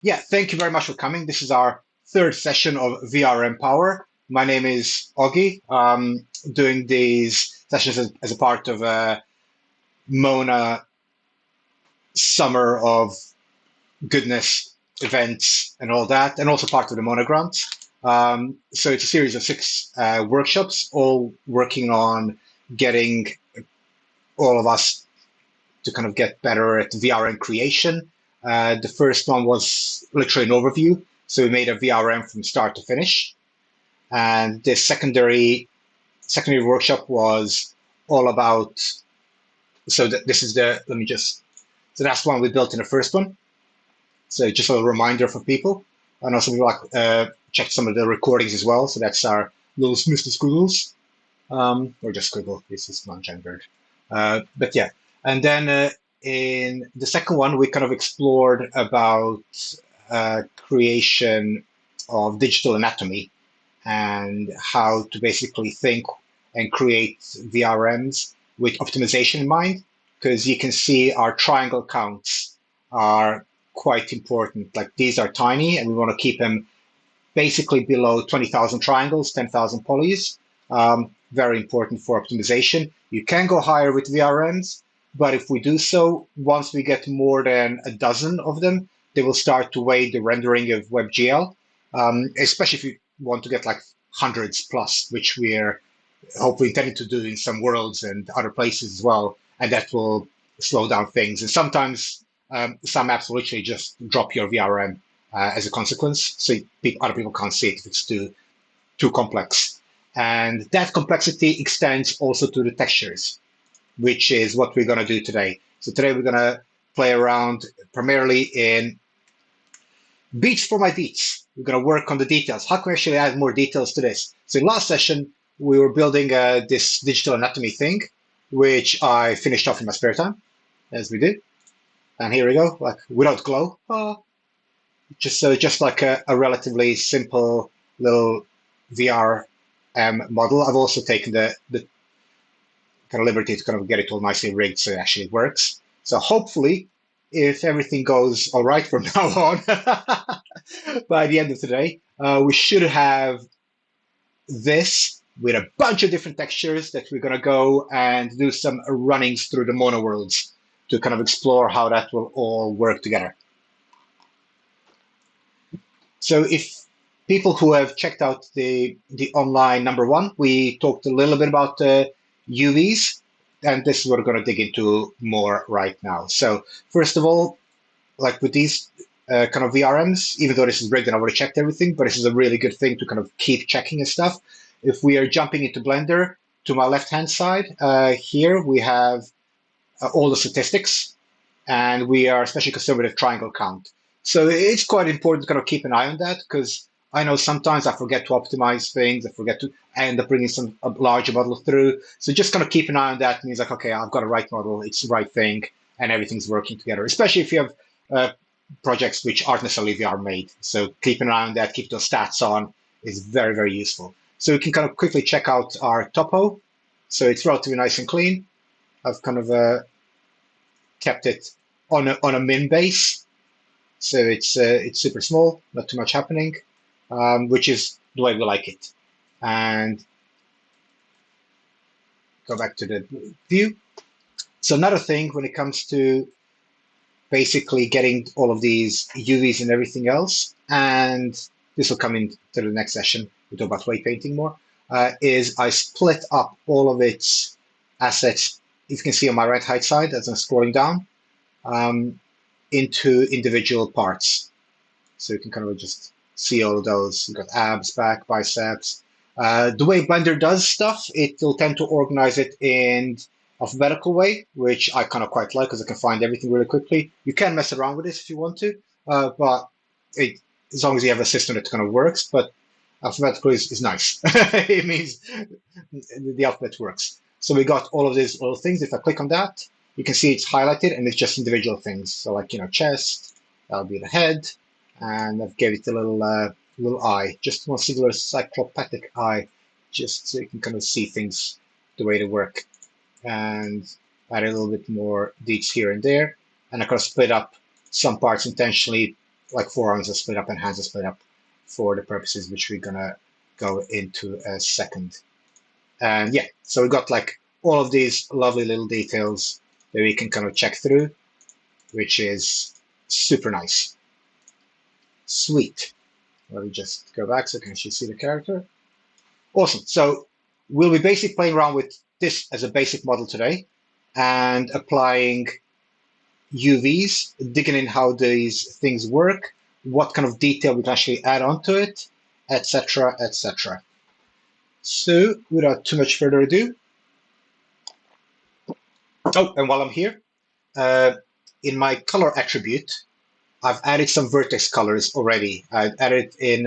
Yeah, thank you very much for coming. This is our third session of VRM Power. My name is Augie. Doing these sessions as a part of a Mona summer of goodness events and all that, and also part of the Mona grant. So it's a series of six workshops, all working on getting all of us to kind of get better at VRM creation. The first one was literally an overview. So we made a VRM from start to finish. And the secondary workshop was all about, this is let me just, so that's one we built in the first one. So just a reminder for people. And also we checked some of the recordings as well. So that's our little Mr. Squiggles, or just Squiggle, this is non-gendered. But yeah, and then in the second one, we kind of explored about creation of digital anatomy and how to basically think and create VRMs with optimization in mind, because you can see our triangle counts are quite important. Like these are tiny, and we want to keep them basically below 20,000 triangles, 10,000 polys. Very important for optimization. You can go higher with VRMs, but if we do so, once we get more than a dozen of them, they will start to weigh the rendering of WebGL, especially if you want to get like hundreds plus, which we're hopefully intending to do in some worlds and other places as well. And that will slow down things. And sometimes some apps will literally just drop your VRM as a consequence, so other people can't see it if it's too complex. And that complexity extends also to the textures, which is what we're going to do today. So today we're going to play around primarily in beats for my beats. We're going to work on the details. How can we actually add more details to this? So in last session, we were building this digital anatomy thing, which I finished off in my spare time, as we do. And here we go, like without glow. Oh, just like a relatively simple little VRM model. I've also taken the kind of liberty to kind of get it all nicely rigged so it actually works. So hopefully, if everything goes all right from now on, by the end of today, we should have this with a bunch of different textures that we're going to go and do some runnings through the mono worlds to kind of explore how that will all work together. So if people who have checked out the online number one, we talked a little bit about UVs, and this is what we're going to dig into more right now. So first of all, like with these kind of VRMs, even though this is rigged and I already checked everything, but this is a really good thing to kind of keep checking and stuff. If we are jumping into Blender, to my left-hand side, here we have all the statistics, and we are especially conservative triangle count. So it's quite important to kind of keep an eye on that, because I know sometimes I forget to optimize things. I forget to end up bringing a larger model through. So just kind of keep an eye on that. Means like, okay, I've got a right model. It's the right thing, and everything's working together. Especially if you have projects which aren't necessarily VR made. So keep an eye on that. Keep those stats on is very, very useful. So we can kind of quickly check out our topo. So it's relatively nice and clean. I've kind of kept it on a min base, so it's super small, not too much happening, which is the way we like it. And go back to the view. So another thing when it comes to basically getting all of these UVs and everything else, and this will come into the next session, we talk about weight painting more, is I split up all of its assets. You can see on my right hand side as I'm scrolling down, into individual parts. So you can kind of just see all of those. You've got abs, back, biceps. The way Blender does stuff, it will tend to organize it in alphabetical way, which I kind of quite like because I can find everything really quickly. You can mess around with this if you want to, but as long as you have a system that kind of works, but alphabetical is nice. It means the alphabet works. So we got all of these little things. If I click on that, you can see it's highlighted and it's just individual things. So like, chest, that'll be the head, and I've gave it a little eye, just one singular cyclopathic eye, just so you can kind of see things the way they work. And add a little bit more deets here and there. And I kind of split up some parts intentionally like forearms are split up and hands are split up for the purposes which we're gonna go into a second. And yeah, so we got like all of these lovely little details that we can kind of check through, which is super nice. Sweet. Let me just go back so you can actually see the character. Awesome. So we'll be basically playing around with this as a basic model today and applying UVs, digging in how these things work, what kind of detail we can actually add onto it, etc., etc. So without too much further ado, oh, and while I'm here, uh, in my color attribute, I've added some vertex colors already. I added in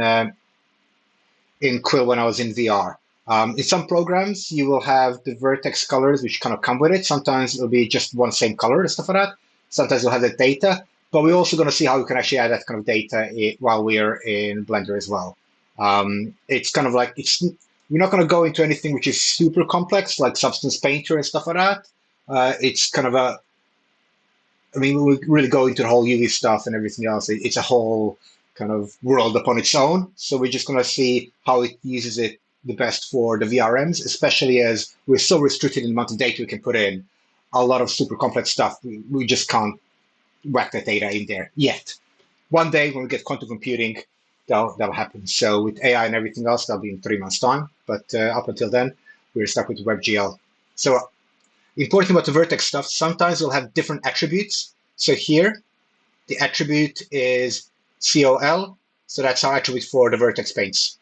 Quill when I was in VR. In some programs, you will have the vertex colors which kind of come with it. Sometimes it'll be just one same color and stuff like that. Sometimes you'll have the data, but we're also going to see how we can actually add that kind of data while we're in Blender as well. It's kind of like we're not going to go into anything which is super complex like Substance Painter and stuff like that. It's kind of I mean, we really go into the whole UV stuff and everything else. It's a whole kind of world upon its own. So we're just going to see how it uses it the best for the VRMs, especially as we're so restricted in the amount of data we can put in. A lot of super complex stuff, we just can't whack that data in there yet. One day when we get quantum computing, that'll happen. So with AI and everything else, that'll be in 3 months' time. But up until then, we're stuck with WebGL. So important about the vertex stuff, sometimes we'll have different attributes. So here, the attribute is COL. So that's our attribute for the vertex paints.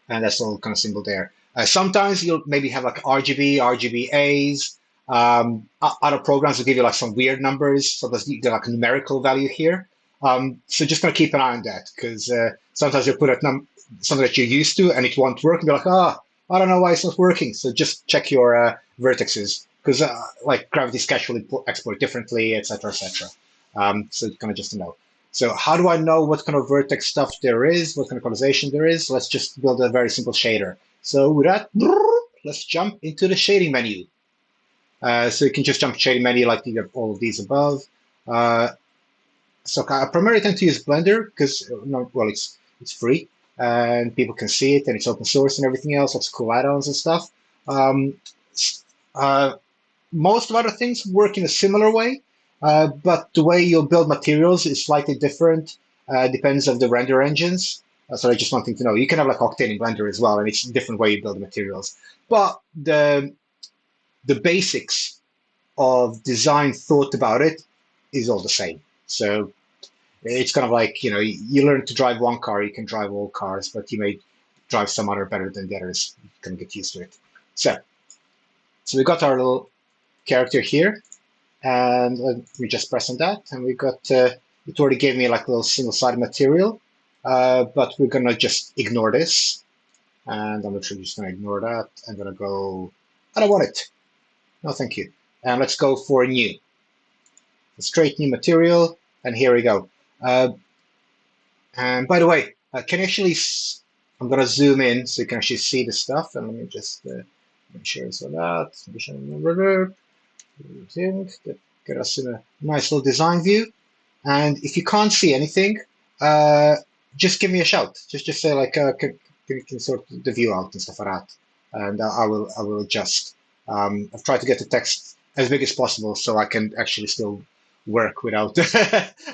And that's all kind of symbol there. Sometimes you'll maybe have like RGB, RGBAs. Other programs will give you like some weird numbers. So there's like a numerical value here. So just gonna keep an eye on that because sometimes you'll put something that you're used to and it won't work and be like, I don't know why it's not working. So just check your vertexes because like Gravity Sketch will export differently, etc., etc. So kind of just to know. So how do I know what kind of vertex stuff there is, what kind of colorization there is? Let's just build a very simple shader. So with that, let's jump into the shading menu. So you can just jump to shading menu like you have all of these above. So I primarily tend to use Blender because, well, it's free and people can see it and it's open source and everything else. Lots of cool add-ons and stuff. Most of other things work in a similar way, but the way you'll build materials is slightly different. Depends on the render engines. So I just wanting to know. You can have like Octane in Blender as well, and it's a different way you build the materials. But the basics of design thought about it is all the same. So it's kind of like, you learn to drive one car, you can drive all cars, but you may drive some other better than the others. You can get used to it. So we got our little character here, and we just press on that, and we got, it already gave me like a little single-sided material, but we're gonna just ignore this, and I'm literally just gonna ignore that. I'm gonna go, I don't want it. No, thank you. And let's go for new. A straight new material, and here we go. And by the way, can you actually, I'm gonna zoom in so you can actually see the stuff, and let me just make sure it's on that. Get us in a nice little design view. And if you can't see anything, just give me a shout. Just say like, can sort the view out and stuff like that, and I will adjust. I've tried to get the text as big as possible so I can actually still work without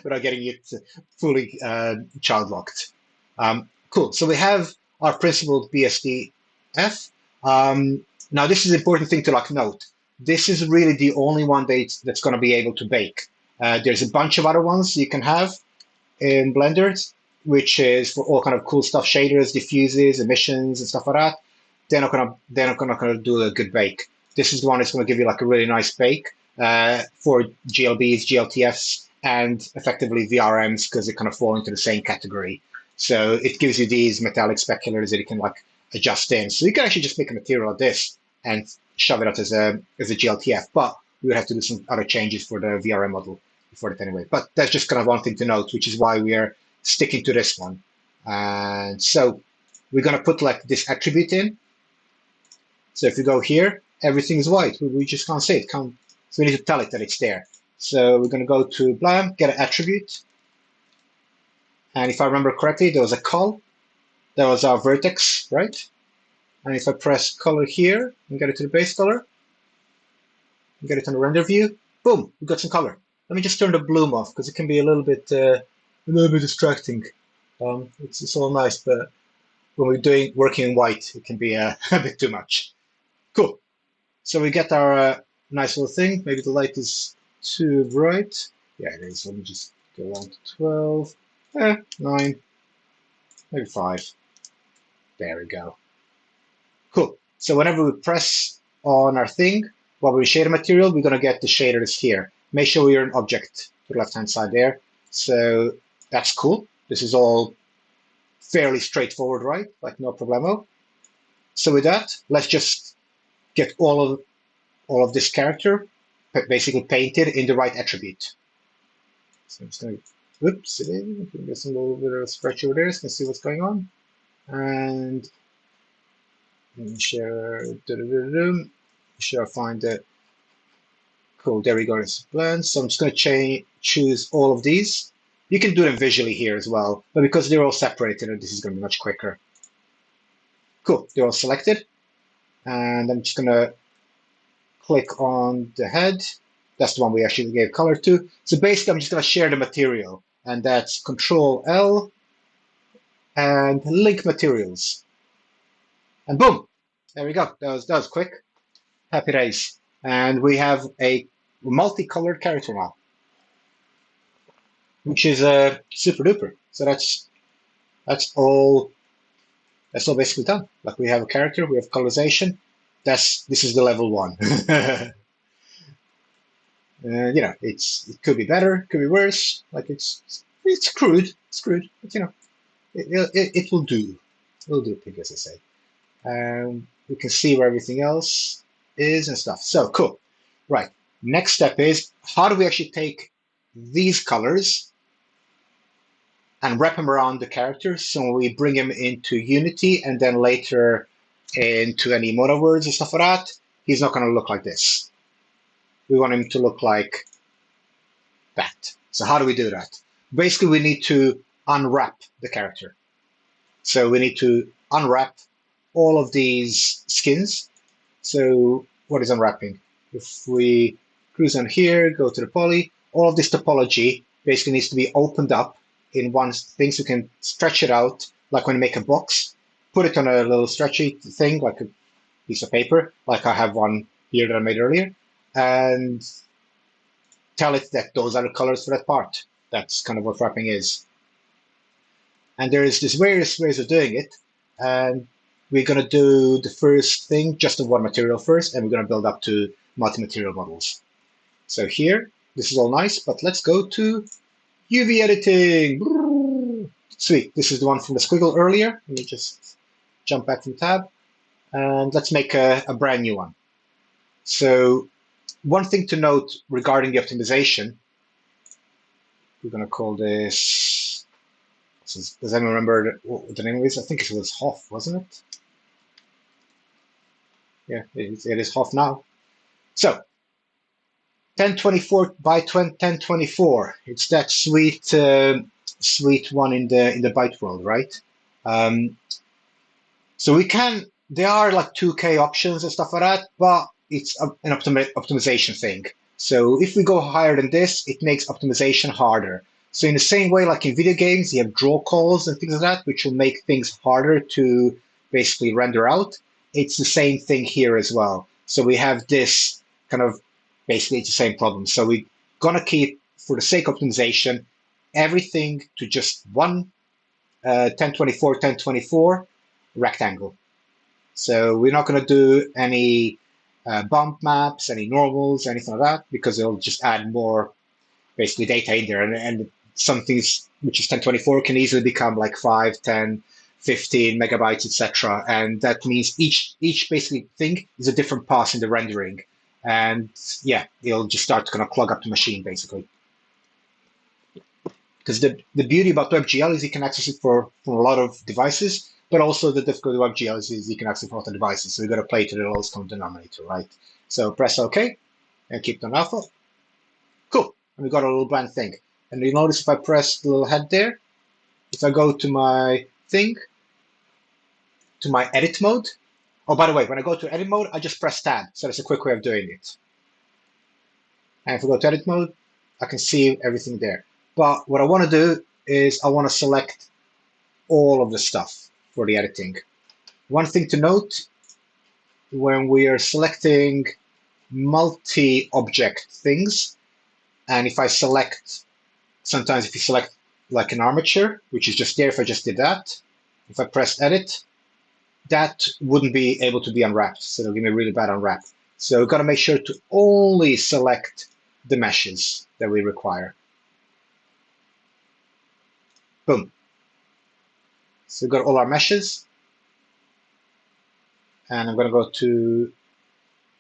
without getting it fully child locked. Cool. So we have our principled BSDF. Now this is an important thing to like note. This is really the only one that's going to be able to bake. There's a bunch of other ones you can have in Blender, which is for all kind of cool stuff, shaders, diffuses, emissions, and stuff like that. They're not gonna do a good bake. This is the one that's going to give you like a really nice bake for GLBs, GLTFs, and effectively VRMs because they kind of fall into the same category. So it gives you these metallic speculars that you can like adjust in. So you can actually just make a material like this and shove it out as a GLTF, but we would have to do some other changes for the VRM model before that anyway. But that's just kind of one thing to note, which is why we are sticking to this one. And so we're going to put like this attribute in. So if you go here, everything is white. We just can't see it. So we need to tell it that it's there. So we're going to go to Blam, get an attribute. And if I remember correctly, there was a col. That was our vertex, right? And if I press color here and get it to the base color, and get it on the render view, boom, we got some color. Let me just turn the bloom off because it can be a little bit distracting. It's all nice, but when we're working in white, it can be a bit too much. Cool. So we get our nice little thing. Maybe the light is too bright. Yeah, it is. Let me just go on to 12, 9, maybe 5. There we go. Cool. So whenever we press on our thing, while we shade a material, we're going to get the shaders here. Make sure you're an object to the left-hand side there. So that's cool. This is all fairly straightforward, right? Like no problemo. So with that, let's just get all of this character basically painted in the right attribute. So I'm just going to, oops, get some little bit of stretch over there so you can see what's going on. And share, share, find the, cool, there we go, it's blend. So I'm just going to choose all of these. You can do them visually here as well, but because they're all separated, this is going to be much quicker. Cool, they're all selected. And I'm just going to click on the head. That's the one we actually gave color to. So basically, I'm just going to share the material, and that's Control L and link materials. And boom, there we go. That was quick. Happy days. And we have a multicolored character now, which is super duper. So that's all basically done. Like we have a character, we have colorization. This is the level 1. It could be better, could be worse. Like it's screwed, but it will do. It'll do, I guess I say. We can see where everything else is and stuff. So cool. Right. Next step is how do we actually take these colors and wrap them around the character so we bring him into Unity and then later into any mono words and stuff like that, he's not going to look like this. We want him to look like that. So how do we do that? Basically, we need to unwrap the character. So we need to unwrap all of these skins. So what is unwrapping? If we cruise on here, go to the poly, all of this topology basically needs to be opened up in one thing so you can stretch it out, like when you make a box, put it on a little stretchy thing, like a piece of paper, like I have one here that I made earlier, and tell it that those are the colors for that part. That's kind of what wrapping is. And there is this various ways of doing it, and we're going to do the first thing just of one material first, and we're going to build up to multi-material models. So here, this is all nice, but let's go to UV editing. Sweet, this is the one from the squiggle earlier. Let me just jump back from tab, and let's make a brand new one. So one thing to note regarding the optimization, we're going to call this, does anyone remember what the name was? I think it was Hoff, wasn't it? Yeah, it is Hoff now. So 1024 by 1024. It's that sweet one in the byte world, right? So there are like 2K options and stuff like that, but it's an optimization thing. So if we go higher than this, it makes optimization harder. So in the same way, like in video games, you have draw calls and things like that, which will make things harder to basically render out. It's the same thing here as well. So we have this kind of, basically it's the same problem. So we're gonna keep, for the sake of optimization, everything to just one 1024, 1024 rectangle. So we're not gonna do any bump maps, any normals, anything like that, because it'll just add more basically data in there. And some things which is 1024 can easily become like 5, 10, 15 megabytes, etc. And that means each basically thing is a different pass in the rendering. And yeah, it'll just start to kind of clog up the machine basically. Because the beauty about WebGL is you can access it for a lot of devices, but also the difficulty of WebGL is you can access it for other devices. So we've got to play to the lowest common denominator, right? So press OK and keep it on alpha. Cool. And we got a little blank thing. And you notice if I press the little head there, if I go to my thing, to my edit mode, oh, by the way, when I go to edit mode, I just press tab. So that's a quick way of doing it. And if I go to edit mode, I can see everything there. But what I want to do is I want to select all of the stuff for the editing. One thing to note, when we are selecting multi-object things, and if I select, sometimes if you select like an armature, which is just there, if I just did that, if I press edit, that wouldn't be able to be unwrapped. So it'll give me a really bad unwrap. So we've got to make sure to only select the meshes that we require. Boom. So we've got all our meshes. And I'm going to go to,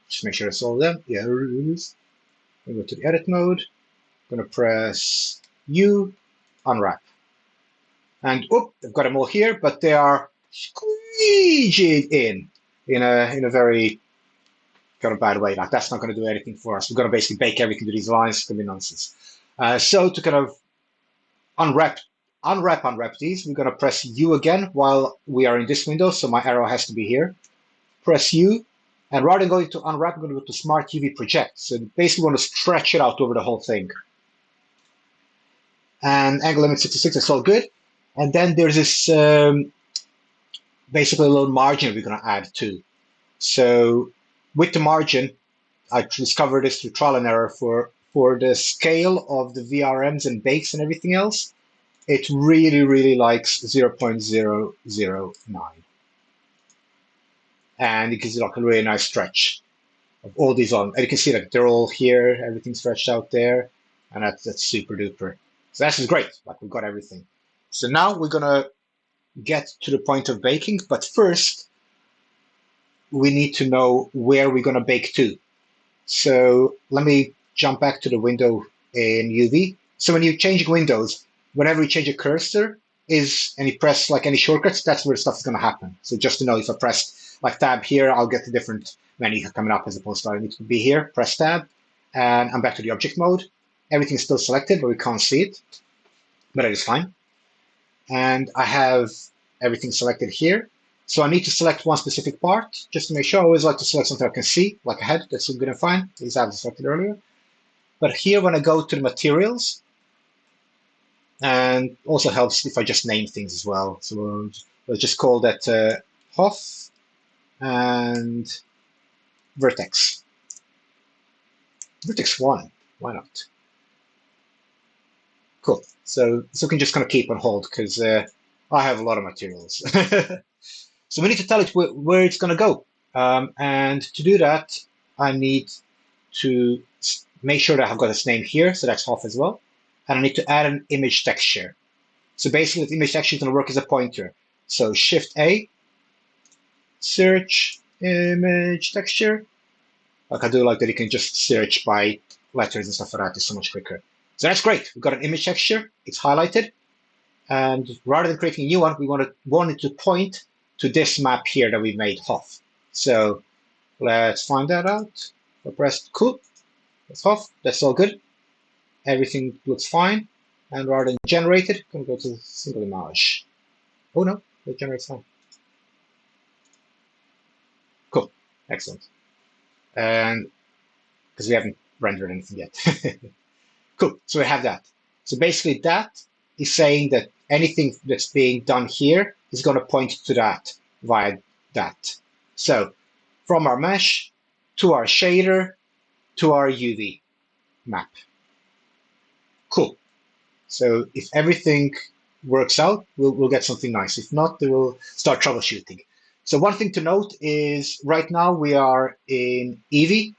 just make sure it's all them. Yeah, it is. I'm going to go to the edit mode. I'm going to press U, unwrap. And oop, I've got them all here, but they are squeegeed in a very kind of bad way. Like that's not going to do anything for us. We're going to basically bake everything to these lines. It's going to be nonsense. So to kind of unwrap these, we're going to press U again while we are in this window. So my arrow has to be here. Press U, and rather than going to unwrap, I'm going to go to Smart UV Project. So basically, we want to stretch it out over the whole thing. And angle limit 66, that's all good. And then there's this basically a little margin we're going to add too. So with the margin, I discovered this through trial and error for the scale of the VRMs and bakes and everything else. It really, really likes 0.009. And it gives you like a really nice stretch of all these on. And you can see that they're all here, everything's stretched out there, and that's super duper. So that's great, like we've got everything. So now we're gonna get to the point of baking, but first we need to know where we're gonna bake to. So let me jump back to the window in UV. So when you change windows, whenever you change a cursor and you press like any shortcuts, that's where stuff is gonna happen. So just to know, if I press like tab here, I'll get the different menu coming up as opposed to I need to be here, press tab, and I'm back to the object mode. Everything's still selected, but we can't see it, but it is fine. And I have everything selected here. So I need to select one specific part, just to make sure. I always like to select something I can see, like a head, that's good and fine. These I have selected earlier. But here, when I go to the materials, and also helps if I just name things as well. So we'll just call that Hoff and Vertex. Vertex 1, why not? Cool. So we can just kind of keep on hold because I have a lot of materials. So we need to tell it where it's going to go. And to do that, I need to make sure that I've got its name here. So that's Hoff as well. And I need to add an image texture. So basically, the image texture is going to work as a pointer. So Shift A, search image texture. Like I do like that you can just search by letters and stuff like that. It's so much quicker. So that's great. We've got an image texture. It's highlighted. And rather than creating a new one, we want it to point to this map here that we made, Hoff. So let's find that out. I pressed cool. That's Hoff. That's all good. Everything looks fine. And rather than generated, I'm going to go to single image. Oh no, it generates fine. Cool. Excellent. And because we haven't rendered anything yet. Cool. So we have that. So basically that is saying that anything that's being done here is going to point to that via that. So from our mesh to our shader to our UV map. Cool. So if everything works out, we'll get something nice. If not, then we'll start troubleshooting. So one thing to note is right now we are in Eevee,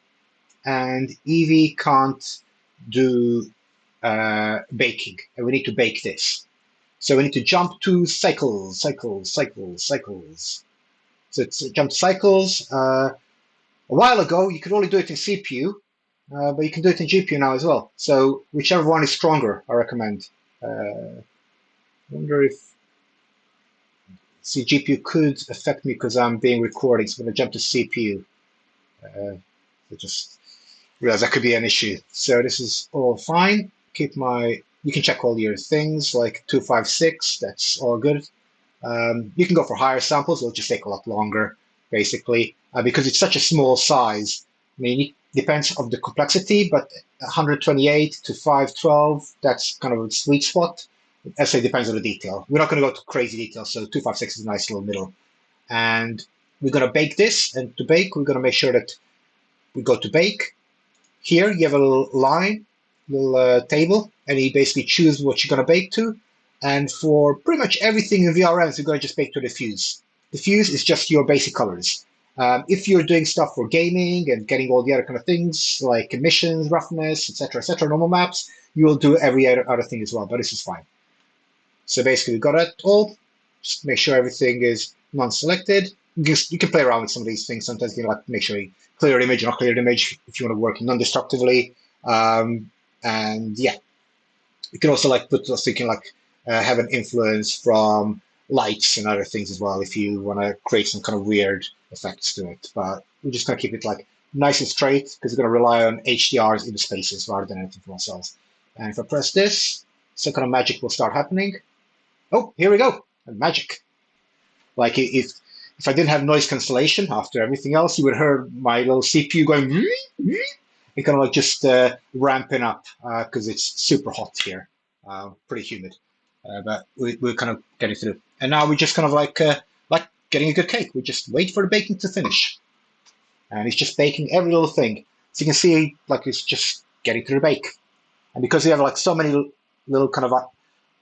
and Eevee can't do baking, and we need to bake this. So we need to jump to cycles. So it's jump cycles. A while ago, you could only do it in CPU, but you can do it in GPU now as well. So whichever one is stronger, I recommend. I wonder if GPU could affect me because I'm being recorded. So I'm going to jump to CPU. I just realized that could be an issue. So this is all fine. Keep my You can check all your things like 256, that's all good. You can go for higher samples, it'll just take a lot longer, basically, because it's such a small size. I mean, it depends on the complexity, but 128 to 512, that's kind of a sweet spot. As I say, depends on the detail. We're not going to go to crazy details, so 256 is a nice little middle. And we're going to bake this, and to bake, we're going to make sure that we go to bake. Here, you have a little line, little table, and you basically choose what you're going to bake to. And for pretty much everything in VRMs, you're going to just bake to diffuse. Diffuse is just your basic colors. If you're doing stuff for gaming and getting all the other kind of things like emissions, roughness, etc., normal maps, you will do every other thing as well, but this is fine. So basically, we've got it all. Just make sure everything is non-selected. You can play around with some of these things. Sometimes you like make sure you clear image or not clear image if you want to work non-destructively. And yeah, you can also like put so you can like have an influence from lights and other things as well if you want to create some kind of weird effects to it. But we're just gonna keep it like nice and straight because we're gonna rely on HDRs in the spaces rather than anything for ourselves. And if I press this, some kind of magic will start happening. Oh, here we go, magic. Like if I didn't have noise cancellation after everything else, you would hear my little CPU going and kind of like just ramping up because it's super hot here, pretty humid. But we're kind of getting through. And now we're just kind of like getting a good cake. We just wait for the baking to finish. And it's just baking every little thing. So you can see like it's just getting through the bake. And because we have like so many little kind of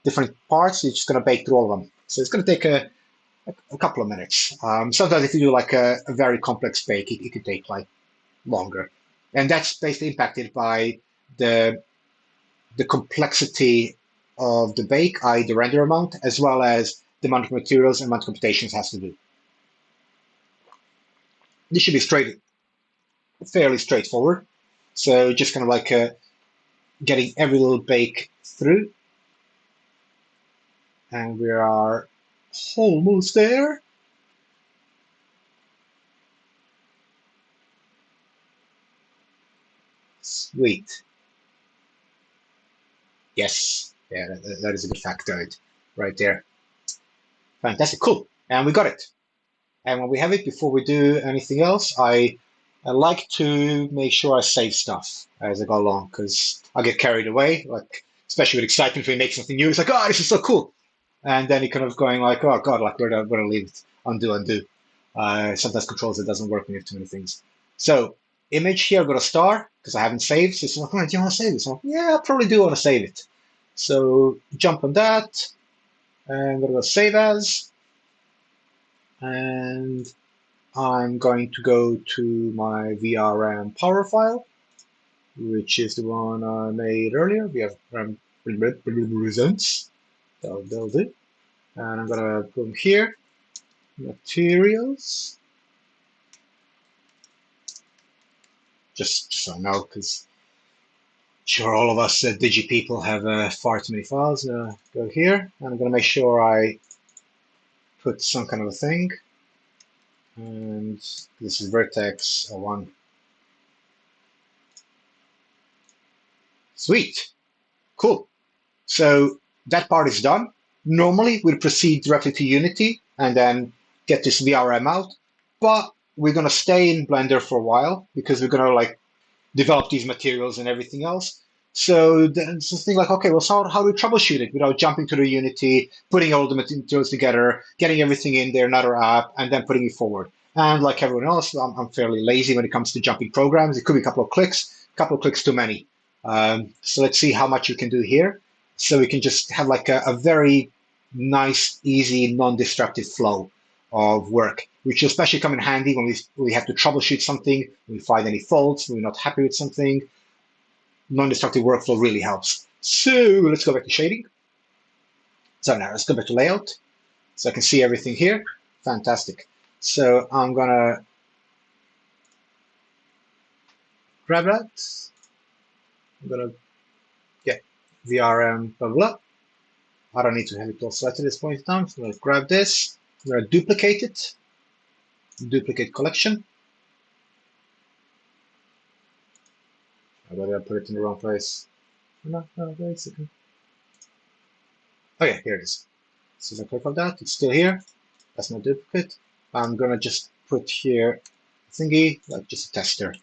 different parts, it's just going to bake through all of them. So it's going to take a couple of minutes. Sometimes if you do like a very complex bake, it could take like longer. And that's basically impacted by the complexity of the bake, i.e. the render amount, as well as the amount of materials and amount of computations it has to do. This should be fairly straightforward. So just kind of like getting every little bake through. And we are almost there. Sweet. Yes. Yeah, that is a good factoid right there. Fantastic. Cool. And we got it. And when we have it, before we do anything else, I like to make sure I save stuff as I go along because I get carried away, like especially with excitement when you make something new. It's like, oh, this is so cool. And then you're kind of going like, oh God, like where do I leave it? Undo. Sometimes controls it doesn't work when you have too many things. So image here, I've got a star because I haven't saved. So it's like, oh, do you want to save this? Like, yeah, I probably do want to save it. So jump on that and we're going to save as. And I'm going to go to my VRM power file, which is the one I made earlier. We have results. That'll do. And I'm gonna go here, materials. Just so I know, because sure all of us digi people have far too many files. Go here, and I'm gonna make sure I put some kind of a thing. And this is Vertex 01. Sweet, cool. So that part is done. Normally, we'd proceed directly to Unity and then get this VRM out, but we're going to stay in Blender for a while because we're going to like develop these materials and everything else. So then it's this thing like, okay, well, so how do we troubleshoot it without jumping to the Unity, putting all the materials together, getting everything in there, another app, and then putting it forward. And like everyone else, I'm fairly lazy when it comes to jumping programs. It could be a couple of clicks too many. So let's see how much you can do here. So we can just have like a very nice, easy, non-destructive flow of work, which will especially come in handy when we have to troubleshoot something, when we find any faults, when we're not happy with something. Non-destructive workflow really helps. So let's go back to shading. So now let's go back to layout. So I can see everything here. Fantastic. So I'm gonna grab that. I'm gonna get VRM blah blah. I don't need to have it all selected at this point in time. So I'm gonna grab this. I'm gonna duplicate it. Duplicate collection. I better put it in the wrong place. No, wait a second. Oh yeah, here it is. So if I click on that, it's still here. That's no duplicate. I'm gonna just put here a thingy, like just a tester.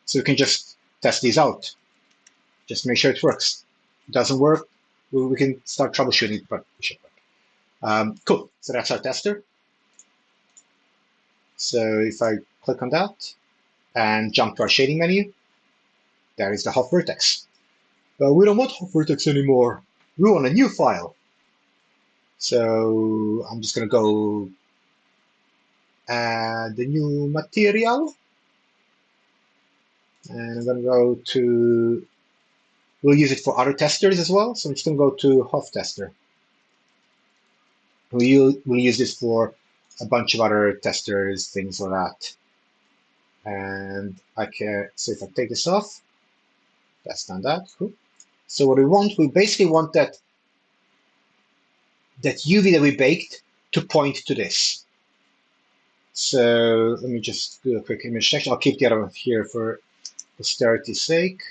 So we can just test these out. Just make sure it works. If it doesn't work, we can start troubleshooting, but it should work. Cool. So that's our tester. So if I click on that and jump to our shading menu, there is the hot vertex. But we don't want hot vertex anymore. We want a new file. So I'm just going to go add the new material. And I'm going to go to, we'll use it for other testers as well. So I'm just going to go to HOF tester. We'll use this for a bunch of other testers, things like that. And I can, so if I take this off, that's done that, cool. So what we basically want that UV that we baked to point to this. So let me just do a quick image section. I'll keep the other one here for posterity's sake.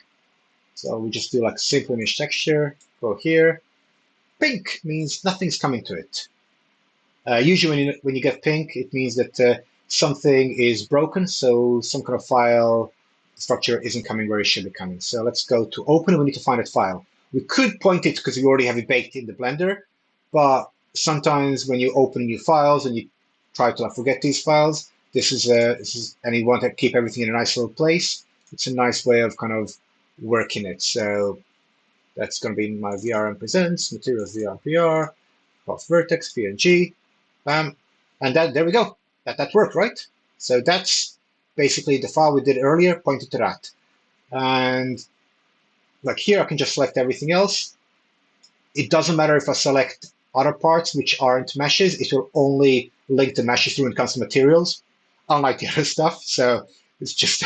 So we just do like a simple image texture, go here. Pink means nothing's coming to it. Usually when you get pink, it means that something is broken, so some kind of file structure isn't coming where it should be coming. So let's go to open, we need to find that file. We could point it because we already have it baked in the Blender, but sometimes when you open new files and you try to forget these files, this is and you want to keep everything in a nice little place, it's a nice way of kind of working it. So that's going to be my VRM presents, materials VRM PWR, of Vertex, PNG, and there we go. That worked, right? So that's basically the file we did earlier pointed to that. And like here, I can just select everything else. It doesn't matter if I select other parts which aren't meshes, it will only link the meshes through when it comes to materials, unlike the other stuff. So it's just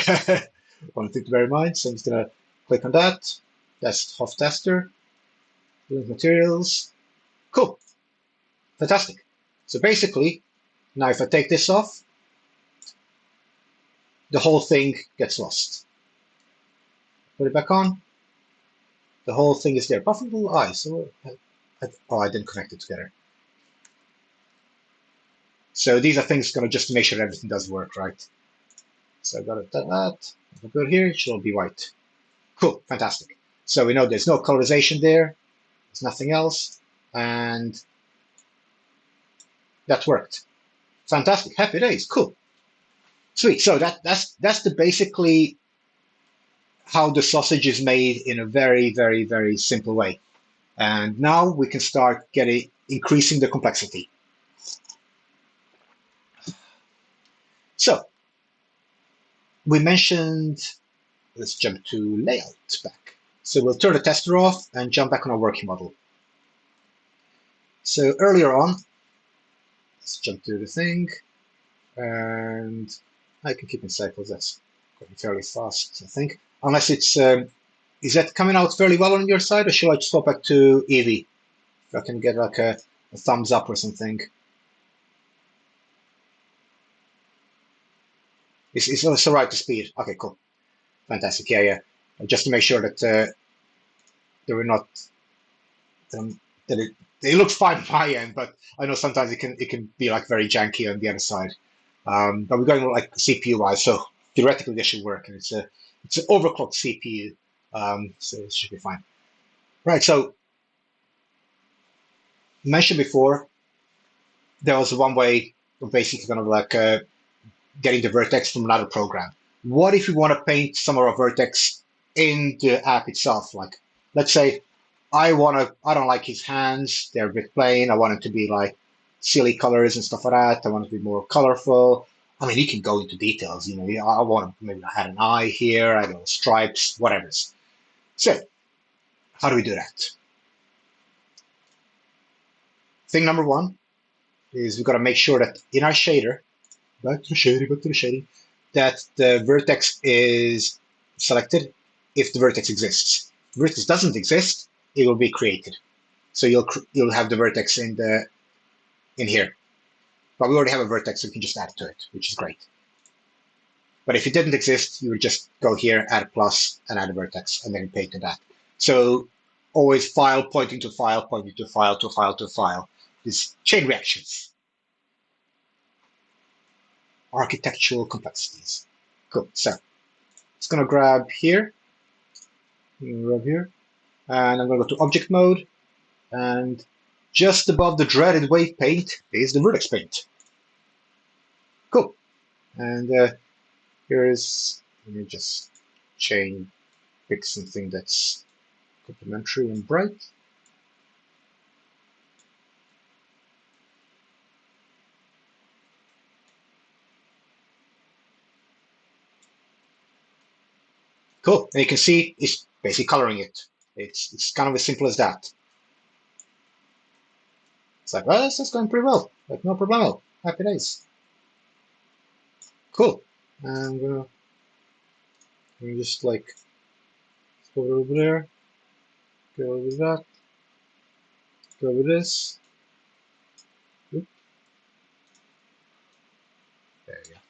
one thing to bear in mind. So I'm just gonna click on that. That's HOF tester, link materials. Cool. Fantastic. So basically, now if I take this off, the whole thing gets lost. Put it back on, the whole thing is there. Apart from the little eye, so I didn't connect it together. So these are things going to just make sure everything does work, right? So I've got it done that. If I go here, it should all be white. Cool, fantastic. So we know there's no colorization there, there's nothing else, and that worked. Fantastic, happy days, cool. Sweet, so that's the basically how the sausage is made in a very, very, very simple way. And now we can start increasing the complexity. So we mentioned, let's jump to layout back. So we'll turn the tester off and jump back on our working model. So earlier on, let's jump to the thing, and I can keep in cycles. That's going fairly fast, I think. Unless it's, is that coming out fairly well on your side, or should I just go back to Eevee? If I can get like a thumbs up or something. It's also right to speed. Okay, cool. Fantastic. Yeah. Just to make sure that they were not, that it looks fine on my end, but I know sometimes it can be like very janky on the other side. But we're going like CPU wise, so theoretically this should work, and it's an overclocked CPU, so it should be fine. Right. So mentioned before, there was one way of basically kind of like getting the vertex from another program. What if we want to paint some of our vertex in the app itself? Like, let's say I don't like his hands, they're a bit plain. I want it to be like silly colors and stuff like that. I want it to be more colorful. I mean, you can go into details, you know, I want to maybe add an eye here, I don't know, stripes, whatever. So, how do we do that? Thing number one is we've got to make sure that in our shader, back to the shading, that the vertex is selected if the vertex exists. If the vertex doesn't exist, it will be created. So you'll have the vertex in here. But we already have a vertex, so we can just add it to it, which is great. But if it didn't exist, you would just go here, add a plus, and add a vertex, and then paint to that. So always file pointing to file, pointing to file, to file, to file. These chain reactions, architectural complexities. Cool. So it's going to grab here, and I'm going to go to object mode, and just above the dreaded wave paint is the vertex paint. Cool. And here is, let me just pick something that's complementary and bright. Cool. And you can see it's basically coloring it. It's kind of as simple as that. It's like, well, that's going pretty well. Like, no problemo. Happy days. Cool. And let me just like go over there, go over that, go over this. Oop. There you go.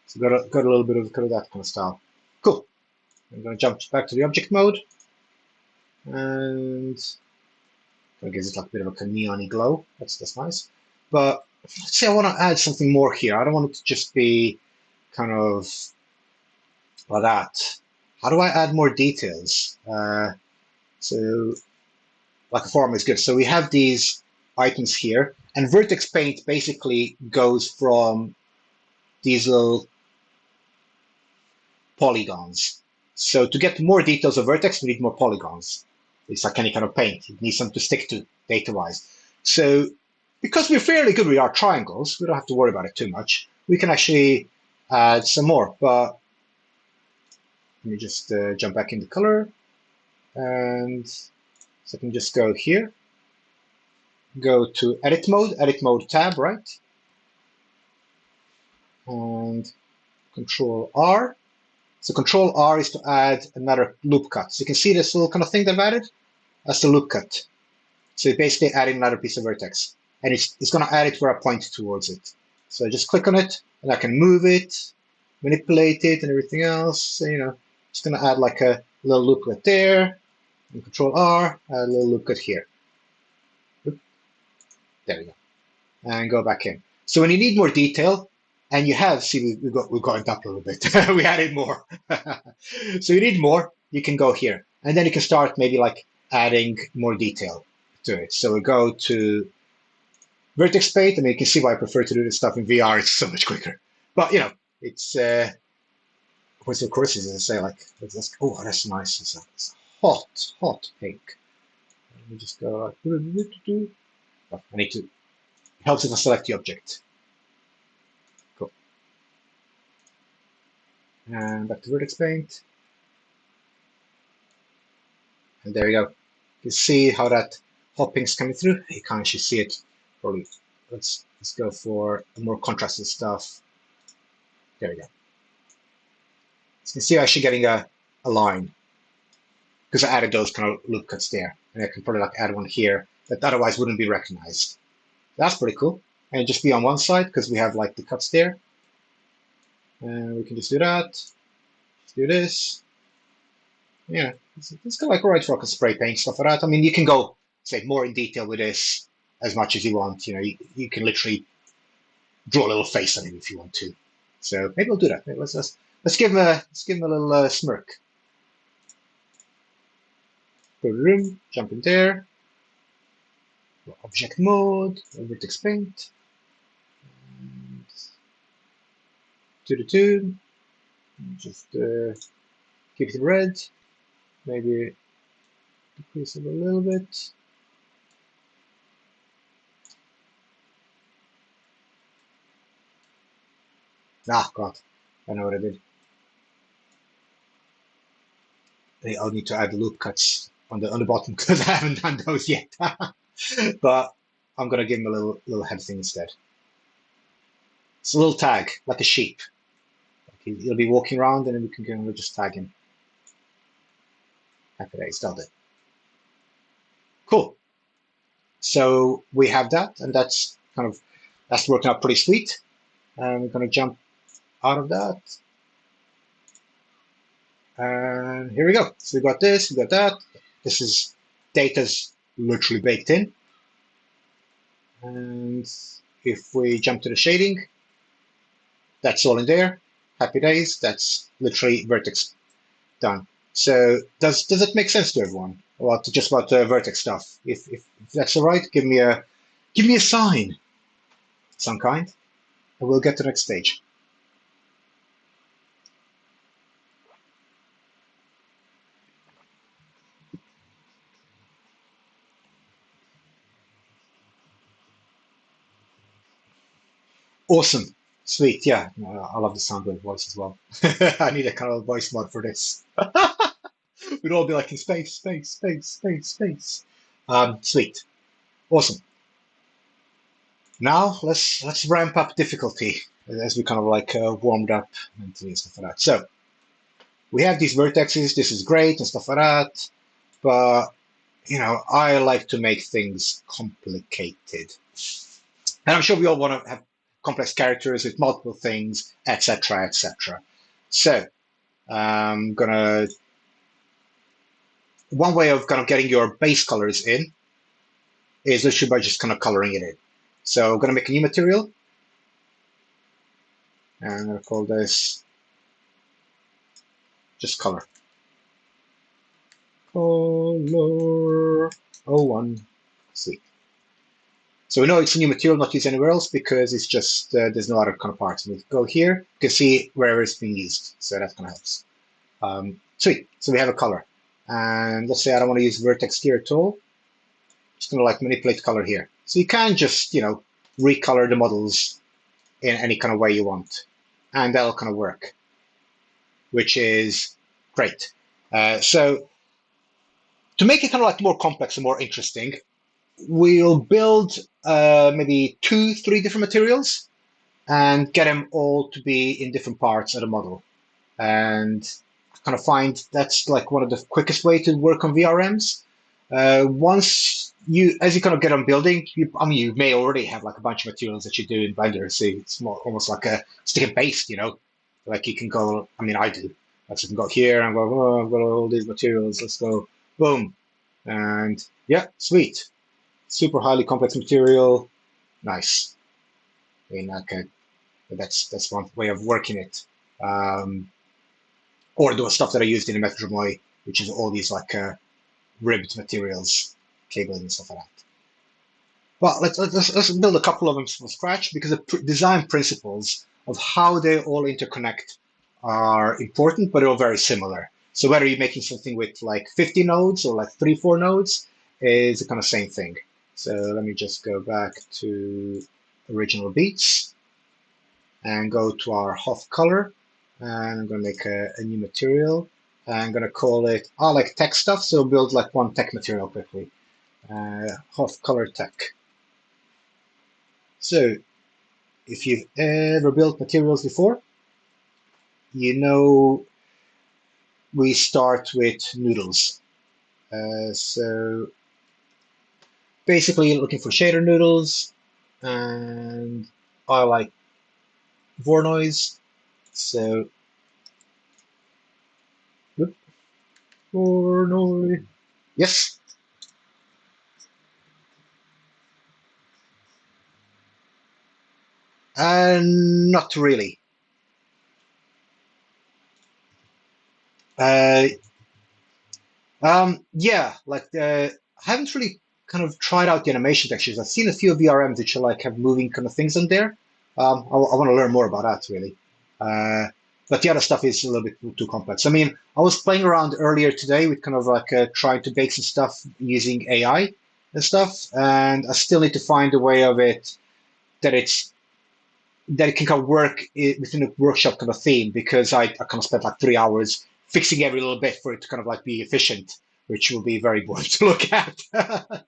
So got a little bit of that kind of style. Cool. I'm going to jump back to the object mode, and that gives it like a bit of a neon-y glow. That's nice. But let's say I want to add something more here. I don't want it to just be kind of like that. How do I add more details? So like a form is good. So we have these items here, and Vertex Paint basically goes from these little polygons. So to get more details of Vertex, we need more polygons. It's like any kind of paint. It needs something to stick to data-wise. So because we're fairly good with our triangles, we don't have to worry about it too much. We can actually add some more. But let me just jump back into color. And so I can just go here. Go to edit mode tab, right? And Control R. So Control R is to add another loop cut. So you can see this little kind of thing they've added. That's the loop cut. So you're basically adding another piece of vertex. And it's going to add it where I point towards it. So I just click on it, and I can move it, manipulate it, and everything else. So, it's going to add like a little loop cut there. And Control R, add a little loop cut here. Oop. There we go. And go back in. So when you need more detail, and you have, see, we've gotten up a little bit. We added more. So you need more, you can go here. And then you can start maybe like adding more detail to it. So we go to Vertex Paint, and you can see why I prefer to do this stuff in VR. It's so much quicker. But, it's, what's of course, is to say like, oh, that's nice. It's a hot pink. Let me just go like, oh, I need to, it helps if I select the object. Cool. And back to Vertex Paint. And there you go. You can see how that hot pink's coming through. You can't actually see it probably. Let's go for a more contrasted stuff. There we go. So you can see I'm actually getting a line because I added those kind of loop cuts there. And I can probably like add one here that otherwise wouldn't be recognized. That's pretty cool. And just be on one side because we have like the cuts there. And we can just do that. Just do this. Yeah, it's kind of like alright for like a spray paint stuff like that. I mean, you can go say more in detail with this as much as you want. You can literally draw a little face on him if you want to. So maybe we'll do that. Maybe let's give him a little smirk. Go to the room, jump in there. Object mode, Vertex Paint. And to the tune. Just keep it red. Maybe decrease it a little bit. Ah, God, I know what I did. I'll need to add loop cuts on the bottom because I haven't done those yet. But I'm gonna give him a little head thing instead. It's a little tag, like a sheep. Like he'll be walking around, and then we can just tag him. Happy days, that'll do. Cool. So we have that, and that's working out pretty sweet. And we're gonna jump out of that. And here we go. So we got this, we got that. This is data's literally baked in. And if we jump to the shading, that's all in there. Happy days. That's literally Vertex done. So does it make sense to everyone? About just about the Vertex stuff? If that's all right, give me a sign, of some kind, and we'll get to the next stage. Awesome. Sweet. Yeah. I love the sound of voice as well. I need a kind of voice mod for this. We'd all be like in space, space, space, space, space. Sweet. Awesome. Now let's ramp up difficulty as we kind of like warmed up and stuff like that. So we have these vertexes. This is great and stuff like that. But I like to make things complicated. And I'm sure we all want to have complex characters with multiple things, etc., etc. So I'm gonna one way of kind of getting your base colors in is literally by just kind of coloring it in. So I'm gonna make a new material, and I'm gonna call this just color. Color 01. Sweet. So we know it's a new material, not used anywhere else because it's just there's no other kind of parts. We go here, you can see wherever it's being used. So that kind of helps. Sweet. So we have a color. And let's say I don't want to use vertex here at all. Just going to like manipulate color here. So you can just, recolor the models in any kind of way you want. And that'll kind of work, which is great. So to make it kind of like more complex and more interesting, we'll build maybe 2-3 different materials and get them all to be in different parts of the model. And I kind of find that's like one of the quickest way to work on VRMs. Once as you kind of get on building, you may already have like a bunch of materials that you do in Blender. So it's more almost like a stick and paste, like you can go, I do. Like you can go here and go, oh, I've got all these materials. Let's go, boom. And yeah, sweet. Super highly complex material. Nice. Okay. That's one way of working it. Or the stuff that I used in the Metro, which is all these like ribbed materials, cabling and stuff like that. Well, let's build a couple of them from scratch because the design principles of how they all interconnect are important, but they're all very similar. So whether you're making something with like 50 nodes or like 3-4 nodes is the kind of same thing. So let me just go back to original beats and go to our HOF color. And I'm going to make a new material. I'm going to call it, I like tech stuff, so build like one tech material quickly. HOF color tech. So if you've ever built materials before, we start with noodles. So basically looking for shader noodles, and I like Voronoi. So Voronoi. Yes. Not really. Yeah, like I haven't really kind of tried out the animation textures. I've seen a few VRMs which are like have moving kind of things on there. I want to learn more about that really. But the other stuff is a little bit too complex. I was playing around earlier today with kind of like trying to bake some stuff using AI and stuff, and I still need to find a way of it that it can kind of work within a workshop kind of theme because I kind of spent like 3 hours fixing every little bit for it to kind of like be efficient, which will be very boring to look at.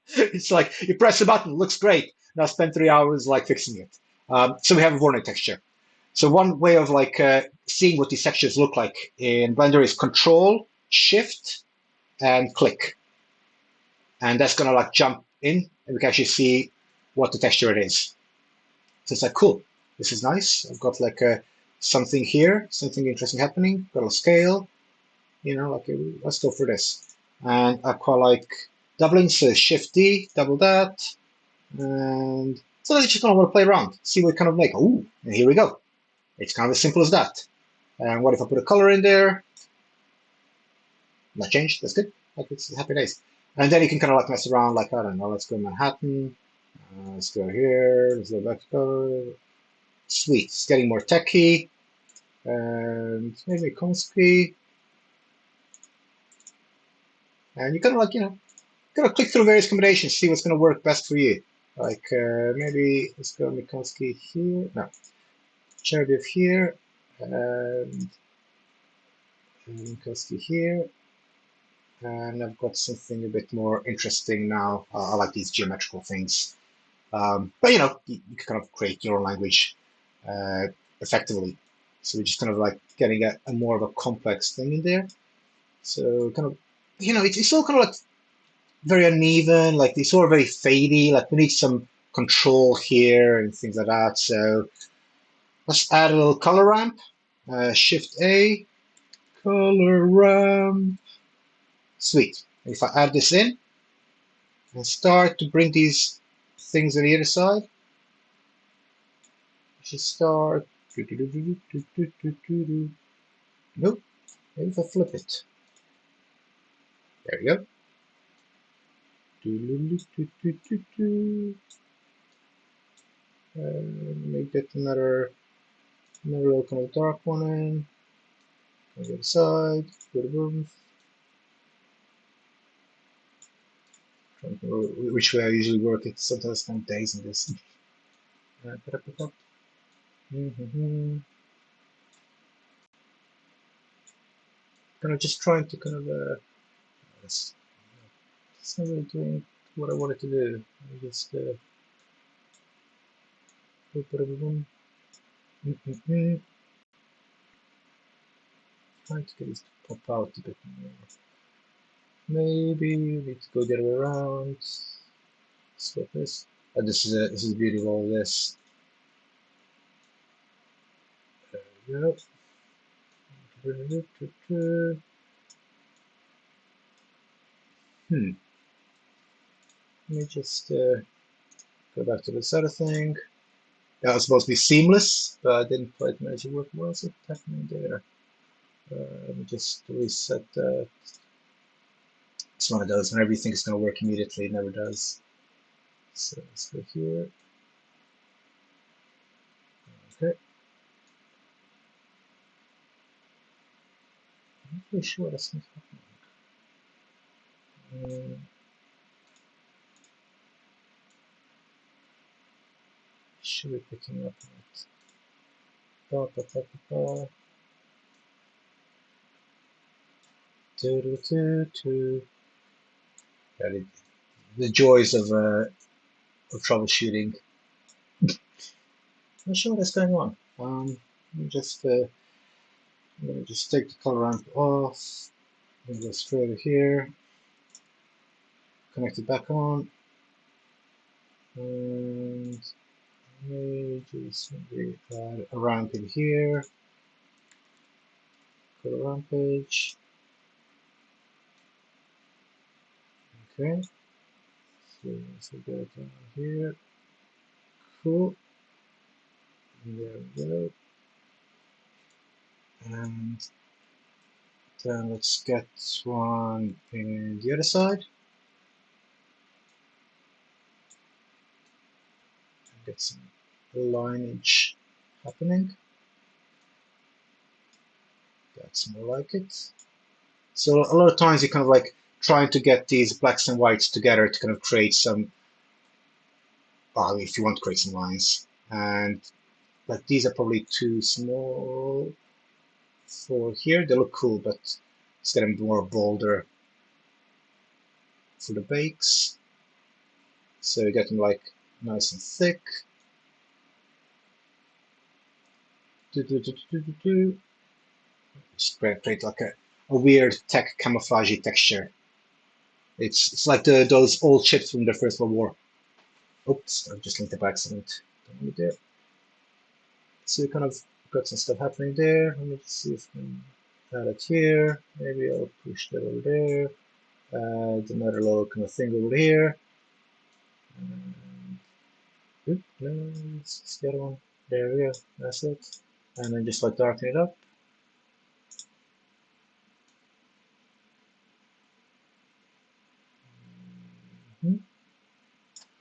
It's like you press a button, it looks great. Now spend 3 hours like fixing it. So we have a Voronoi texture. So one way of like seeing what these textures look like in Blender is Control, Shift, and click. And that's gonna like jump in and we can actually see what the texture it is. So it's like, cool, this is nice. I've got like something here, something interesting happening, got a scale, like let's go for this. And I quite like doubling, so Shift D, double that, and so I just kind of want to play around, see what kind of make. Ooh, and here we go. It's kind of as simple as that. And what if I put a color in there? Not changed. That's good. Like it's happy days. And then you can kind of like mess around. Like I don't know. Let's go Manhattan. Let's go here. Let's go back to color. Sweet. It's getting more techy. And maybe Komsky. And you kind of like kind of click through various combinations, see what's going to work best for you. Like maybe let's go Minkowski here. No, Cherubim here. And Minkowski here. And I've got something a bit more interesting now. I like these geometrical things. But you can kind of create your own language effectively. So we're just kind of like getting a more of a complex thing in there. So kind of, it's all kind of like very uneven, like it's all very fadey. Like we need some control here and things like that. So let's add a little color ramp. Shift A, color ramp. Sweet. If I add this in and start to bring these things on the other side, I should start. Nope. Maybe if I flip it. There we go. Make that another little kind of dark one in. On the other side. Which way I usually work it. Sometimes I spend days in this. Kind of just trying to kind of it's not really doing what I wanted to do. I just trying to get this to pop out a bit more. Maybe we need to go the other way around. Swap this. This is the beauty of all this. There we go. Let me just go back to this other thing. That was supposed to be seamless, but I didn't quite manage to work. What is it happening there? Let me just reset that. It's one of those when everything is going to work immediately. It never does. So let's go here. Okay. I'm not really sure that's not happening. Should be picking up on it. Yeah, the joys of troubleshooting. I'm not sure what's going on. Let me just take the color ramp off. And go straight over here. Connect it back on. And just maybe add a ramp in here. Color ramp page. Okay. So let's go down here. Cool. And there we go. And then let's get one in the other side. Get some lineage happening. That's more like it. So a lot of times you kind of like trying to get these blacks and whites together to kind of create some, well, if you want to create some lines. And like these are probably too small for here. They look cool, but it's getting more bolder for the bakes. So you get them like nice and thick. Just create like a weird tech camouflagey texture. It's like those old chips from the First World War. Oops, I just linked it by accident. Don't want to do it. So you kind of got some stuff happening there. Let me just see if I can add it here. Maybe I'll push that over there. Another little kind of thing over here. It's the other one. There we go. That's it. And then just like darken it up.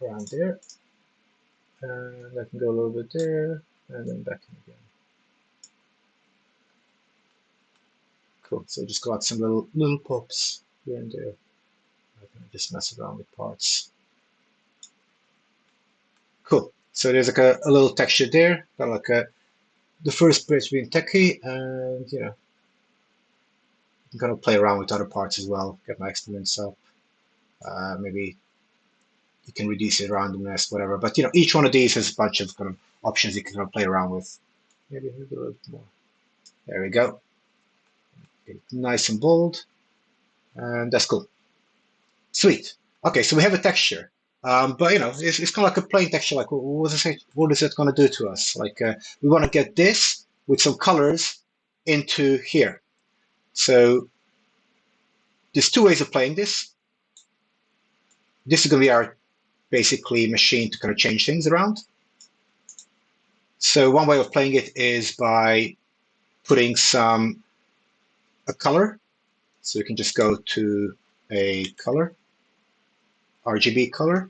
Around there. And I can go a little bit there, and then back in again. Cool. So just got some little pops here and there. I can just mess around with parts. Cool. So there's like a little texture there, kind of like the first bridge between techie, and you know, I'm gonna play around with other parts as well. Get my experiments up. Maybe you can reduce it randomness, whatever. But you know, each one of these has a bunch of kind of options you can kind of play around with. Maybe a little bit more. There we go. Nice and bold, and that's cool. Sweet. Okay, so we have a texture, but you know, it's kind of like a plain texture. Like, what is it going to do to us? Like, we want to get this with some colors into here. So there's two ways of playing this. This is going to be our basically machine to kind of change things around. So one way of playing it is by putting a color. So you can just go to a color, RGB color,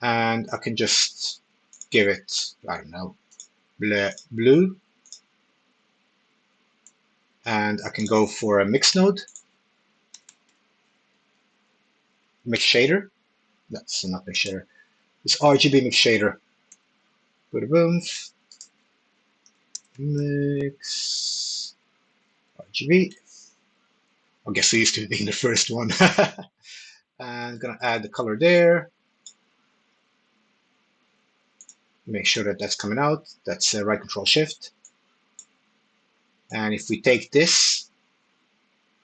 and I can just give it, I don't know, blue, and I can go for a mix node, mix shader. That's not mix shader. It's RGB mix shader. Boom, mix RGB. I guess I used to be in the first one. And I'm gonna add the color there. Make sure that that's coming out. That's right Control Shift. And if we take this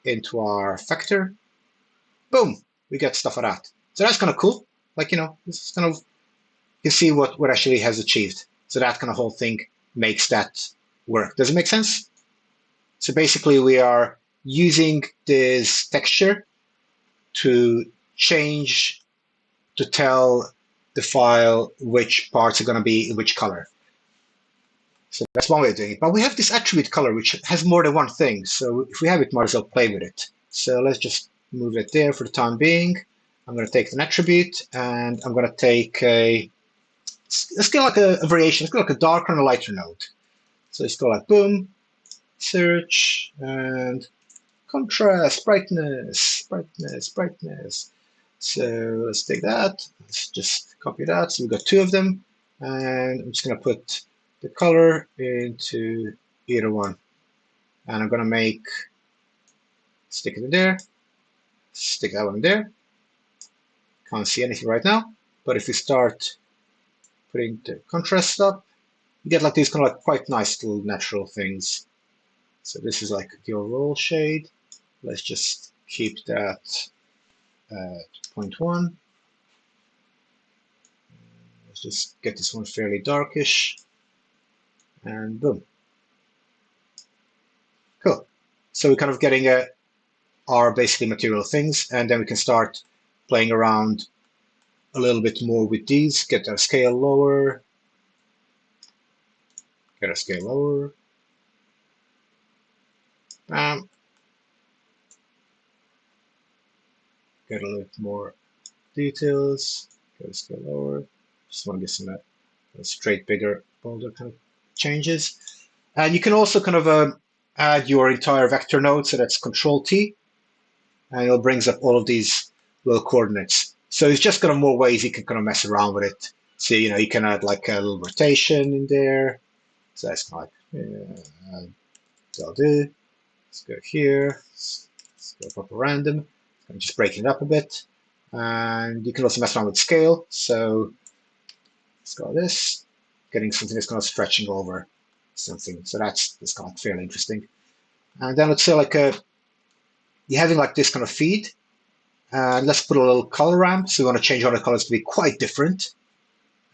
into our vector, boom, we get stuff like that. So that's kind of cool. Like, you know, this is kind of, you can see what actually has achieved. So that kind of whole thing makes that work. Does it make sense? So basically we are using this texture to change, to tell the file which parts are going to be in which color. So that's one way of doing it. But we have this attribute color, which has more than one thing. So if we have it, might as well play with it. So let's just move it there for the time being. I'm going to take an attribute, and I'm going to take let's go like a variation. Let's go like a darker and a lighter node. So let's go like boom, search, and contrast, brightness, brightness, brightness. So let's take that. Let's just copy that. So we've got two of them. And I'm just going to put the color into either one. And I'm going to stick it in there, stick that one in there. Can't see anything right now. But if we start putting the contrast up, you get like these kind of like quite nice little natural things. So this is like the overall shade. Let's just keep that at 0.1. Let's just get this one fairly darkish. And boom. Cool. So we're kind of getting our basically material things, and then we can start playing around a little bit more with these, get our scale lower, get our scale lower. Get a little bit more details, get a scale lower. Just want to get some straight, bigger, bolder kind of changes. And you can also kind of add your entire vector node, so that's Control T, and it brings up all of these little coordinates. So it's just kind of more ways you can kind of mess around with it. So, you know, you can add like a little rotation in there. So that's kind of like, that'll do. Let's go here. Let's go proper random. I'm just breaking it up a bit. And you can also mess around with scale. So let's go this, getting something that's kind of stretching over something. So that's kind of fairly interesting. And then let's say like you're having like this kind of feed. And let's put a little color ramp. So we want to change all the colors to be quite different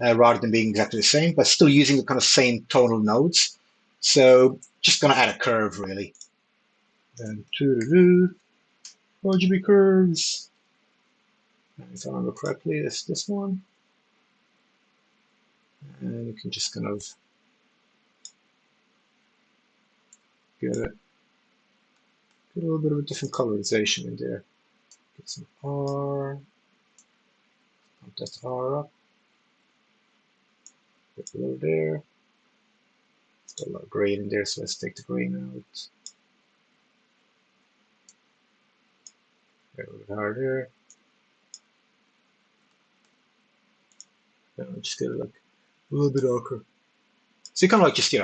rather than being exactly the same, but still using the kind of same tonal nodes. So just going to add a curve really. And RGB curves. And if I remember correctly, it's this one. And you can just kind of get a little bit of a different colorization in there. Get some R, pump that R up, get a little there. Got a lot of green in there, so let's take the green out. Get a little bit hard there. And just get it like a little bit darker. So you kind of like just,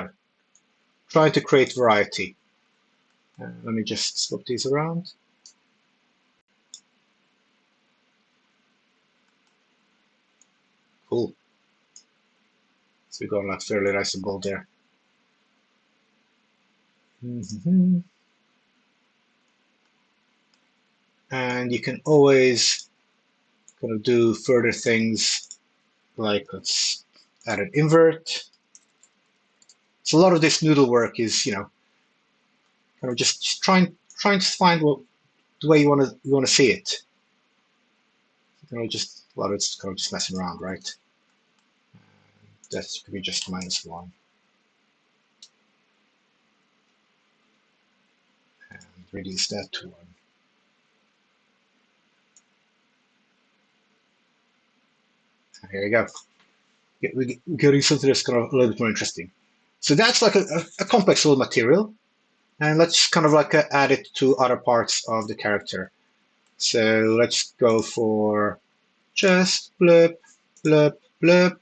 trying to create variety. Let me just swap these around. Cool. So we've got like fairly nice and bold there. And you can always kind of do further things, like let's add an invert. So a lot of this noodle work is, kind of just trying to find the way you want to see it. Just a lot of it's kind of just messing around, right? That could be just -1. And reduce that to 1. And here you go. We're getting something that's kind of a little bit more interesting. So that's like a complex little material. And let's kind of like add it to other parts of the character. So let's go for just blip, blip, blip.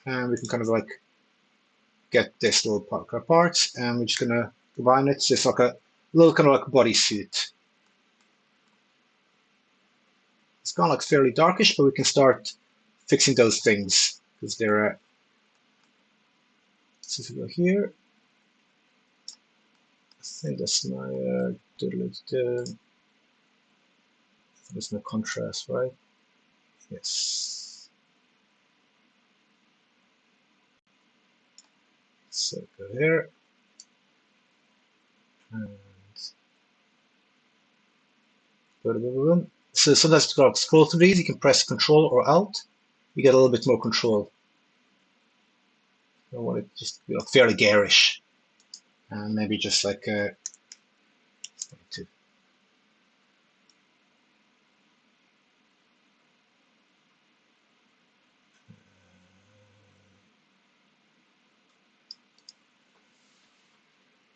And we can kind of like get this little parts, and we're just gonna combine it. So it's like a little kind of like bodysuit. It's gone like fairly darkish, but we can start fixing those things because they're. So if we go here, I think that's my that's my contrast, right? Yes. So go here. And so sometimes to scroll through these, you can press Control or Alt. You get a little bit more control. I want it just fairly garish, and maybe just like -2.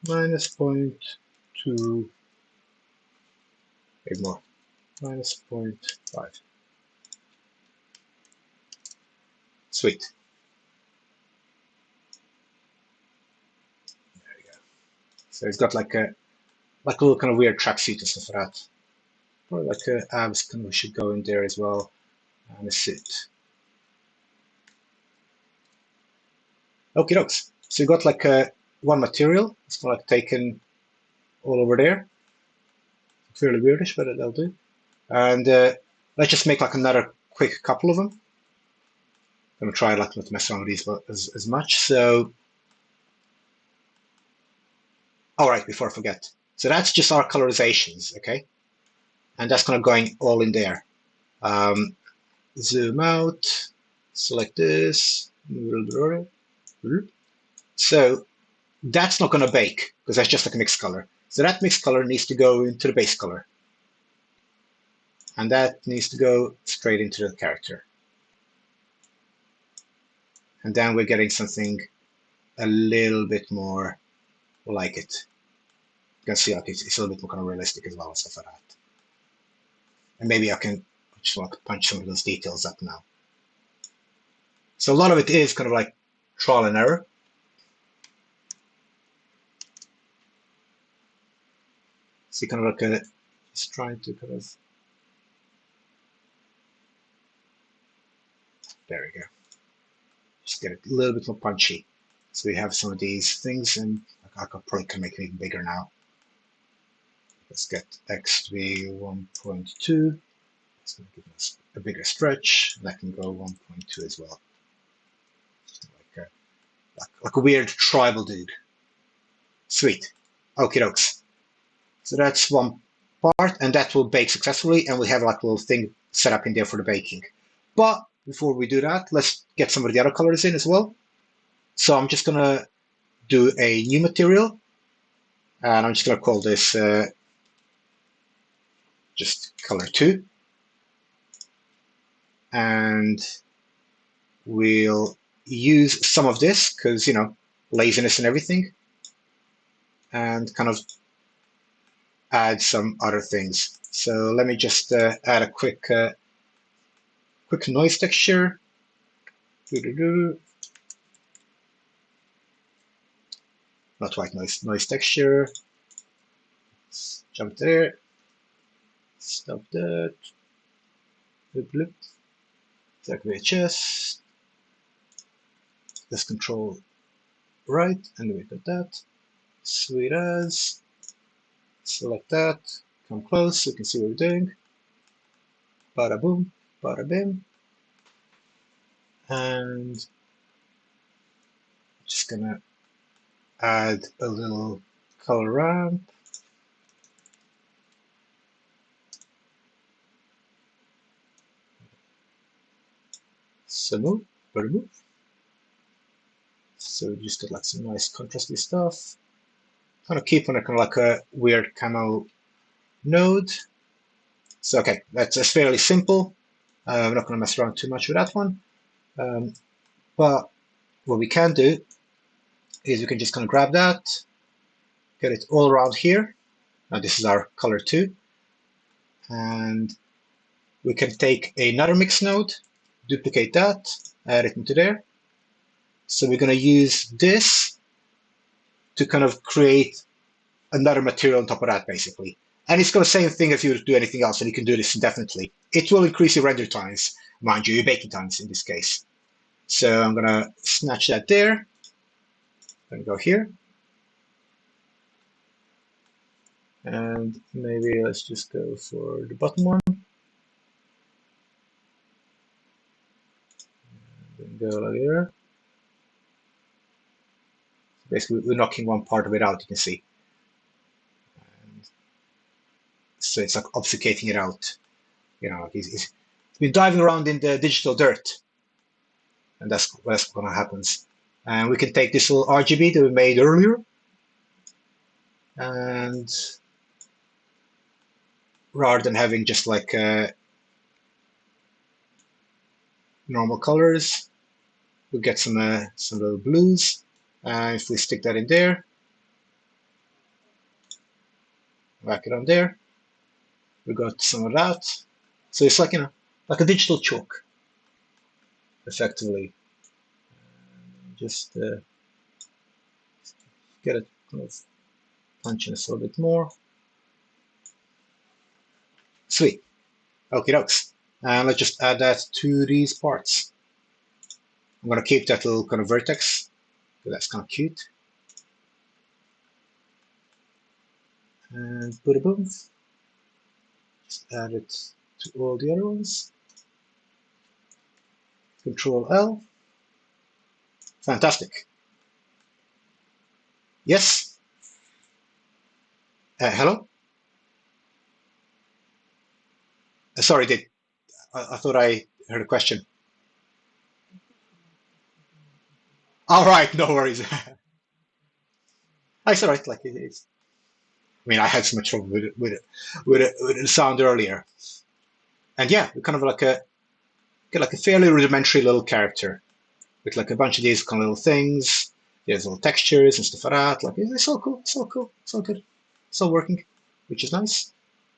-0.2, maybe more, -0.5. Sweet. There we go. So it's got like a little kind of weird tracksuit and stuff like that. Probably like abs kind of should go in there as well, and a suit. Okay, dokes. So you got like one material. It's kind of like taken all over there. Fairly weirdish, but that'll do. And let's just make like another quick couple of them. I'm gonna try like not to mess around with these as much. So, all right, before I forget. So that's just our colorizations, okay? And that's kind of going all in there. Zoom out, select this. So that's not going to bake because that's just like a mixed color. So that mixed color needs to go into the base color. And that needs to go straight into the character. And then we're getting something a little bit more like it. You can see like it's a little bit more kind of realistic as well and stuff like that. And maybe I can just like punch some of those details up now. So a lot of it is kind of like trial and error. So you kind of like just trying to kind of, there we go. Just get it a little bit more punchy. So we have some of these things, and I could probably can make it even bigger now. Let's get X to be 1.2. It's going to give us a bigger stretch. That can go 1.2 as well. Like like a weird tribal dude. Sweet. Okie dokes. So that's one part, and that will bake successfully, and we have like a little thing set up in there for the baking. But before we do that, let's get some of the other colors in as well. So I'm just gonna do a new material, and I'm just gonna call this just color 2. And we'll use some of this because, laziness and everything, and kind of add some other things. So let me just add a quick noise texture. Not white noise texture. Let's jump there. Stop that. Bloop. Deactivate chest. Let's control right, and we got that. Sweet as. Select that. Come close so you can see what we're doing. Bada boom, bada bim. And just gonna add a little color ramp. So move, bada move. So we just got like some nice contrasty stuff. Kind of keep on a kind of like a weird camo node. So okay, that's fairly simple. We're not going to mess around too much with that one. But what we can do is we can just kind of grab that, get it all around here. Now this is our color 2. And we can take another mix node, duplicate that, add it into there. So we're going to use this to kind of create another material on top of that, basically. And it's got the same thing if you do anything else, and you can do this indefinitely. It will increase your render times, mind you, your baking times in this case. So I'm going to snatch that there. I'm going to go here. And maybe let's just go for the bottom one. And go like here. Basically, we're knocking one part of it out, you can see. And so it's like obfuscating it out. He's been diving around in the digital dirt. And that's what happens. And we can take this little RGB that we made earlier. And rather than having just like normal colors, we'll get some little blues. And if we stick that in there, whack it on there, we got some of that. So it's like, like a digital chalk, effectively. Just get it kind of punching us a little bit more. Sweet. Okie dokes. And let's just add that to these parts. I'm going to keep that little kind of vertex, because that's kind of cute. And put a boom. Just add it to all the other ones. Control L. Fantastic. Yes? Hello? Sorry, I thought I heard a question. All right, no worries. It's all right. Like it's. I mean, I had so much trouble with the sound earlier, and yeah, we kind of get like a fairly rudimentary little character with like a bunch of these kind of little things. There's little textures and stuff like that. Like it's all cool. It's all cool. It's all good. It's all working, which is nice.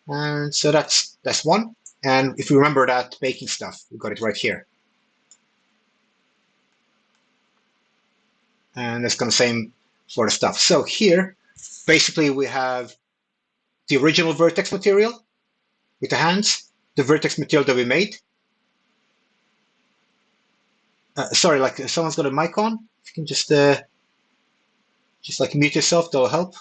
And so that's one. And if you remember that baking stuff, we got it right here. And it's kind of same for the stuff. So here, basically, we have the original Vertex material with the hands, the Vertex material that we made. Sorry, like someone's got a mic on. If you can just like mute yourself, that'll help.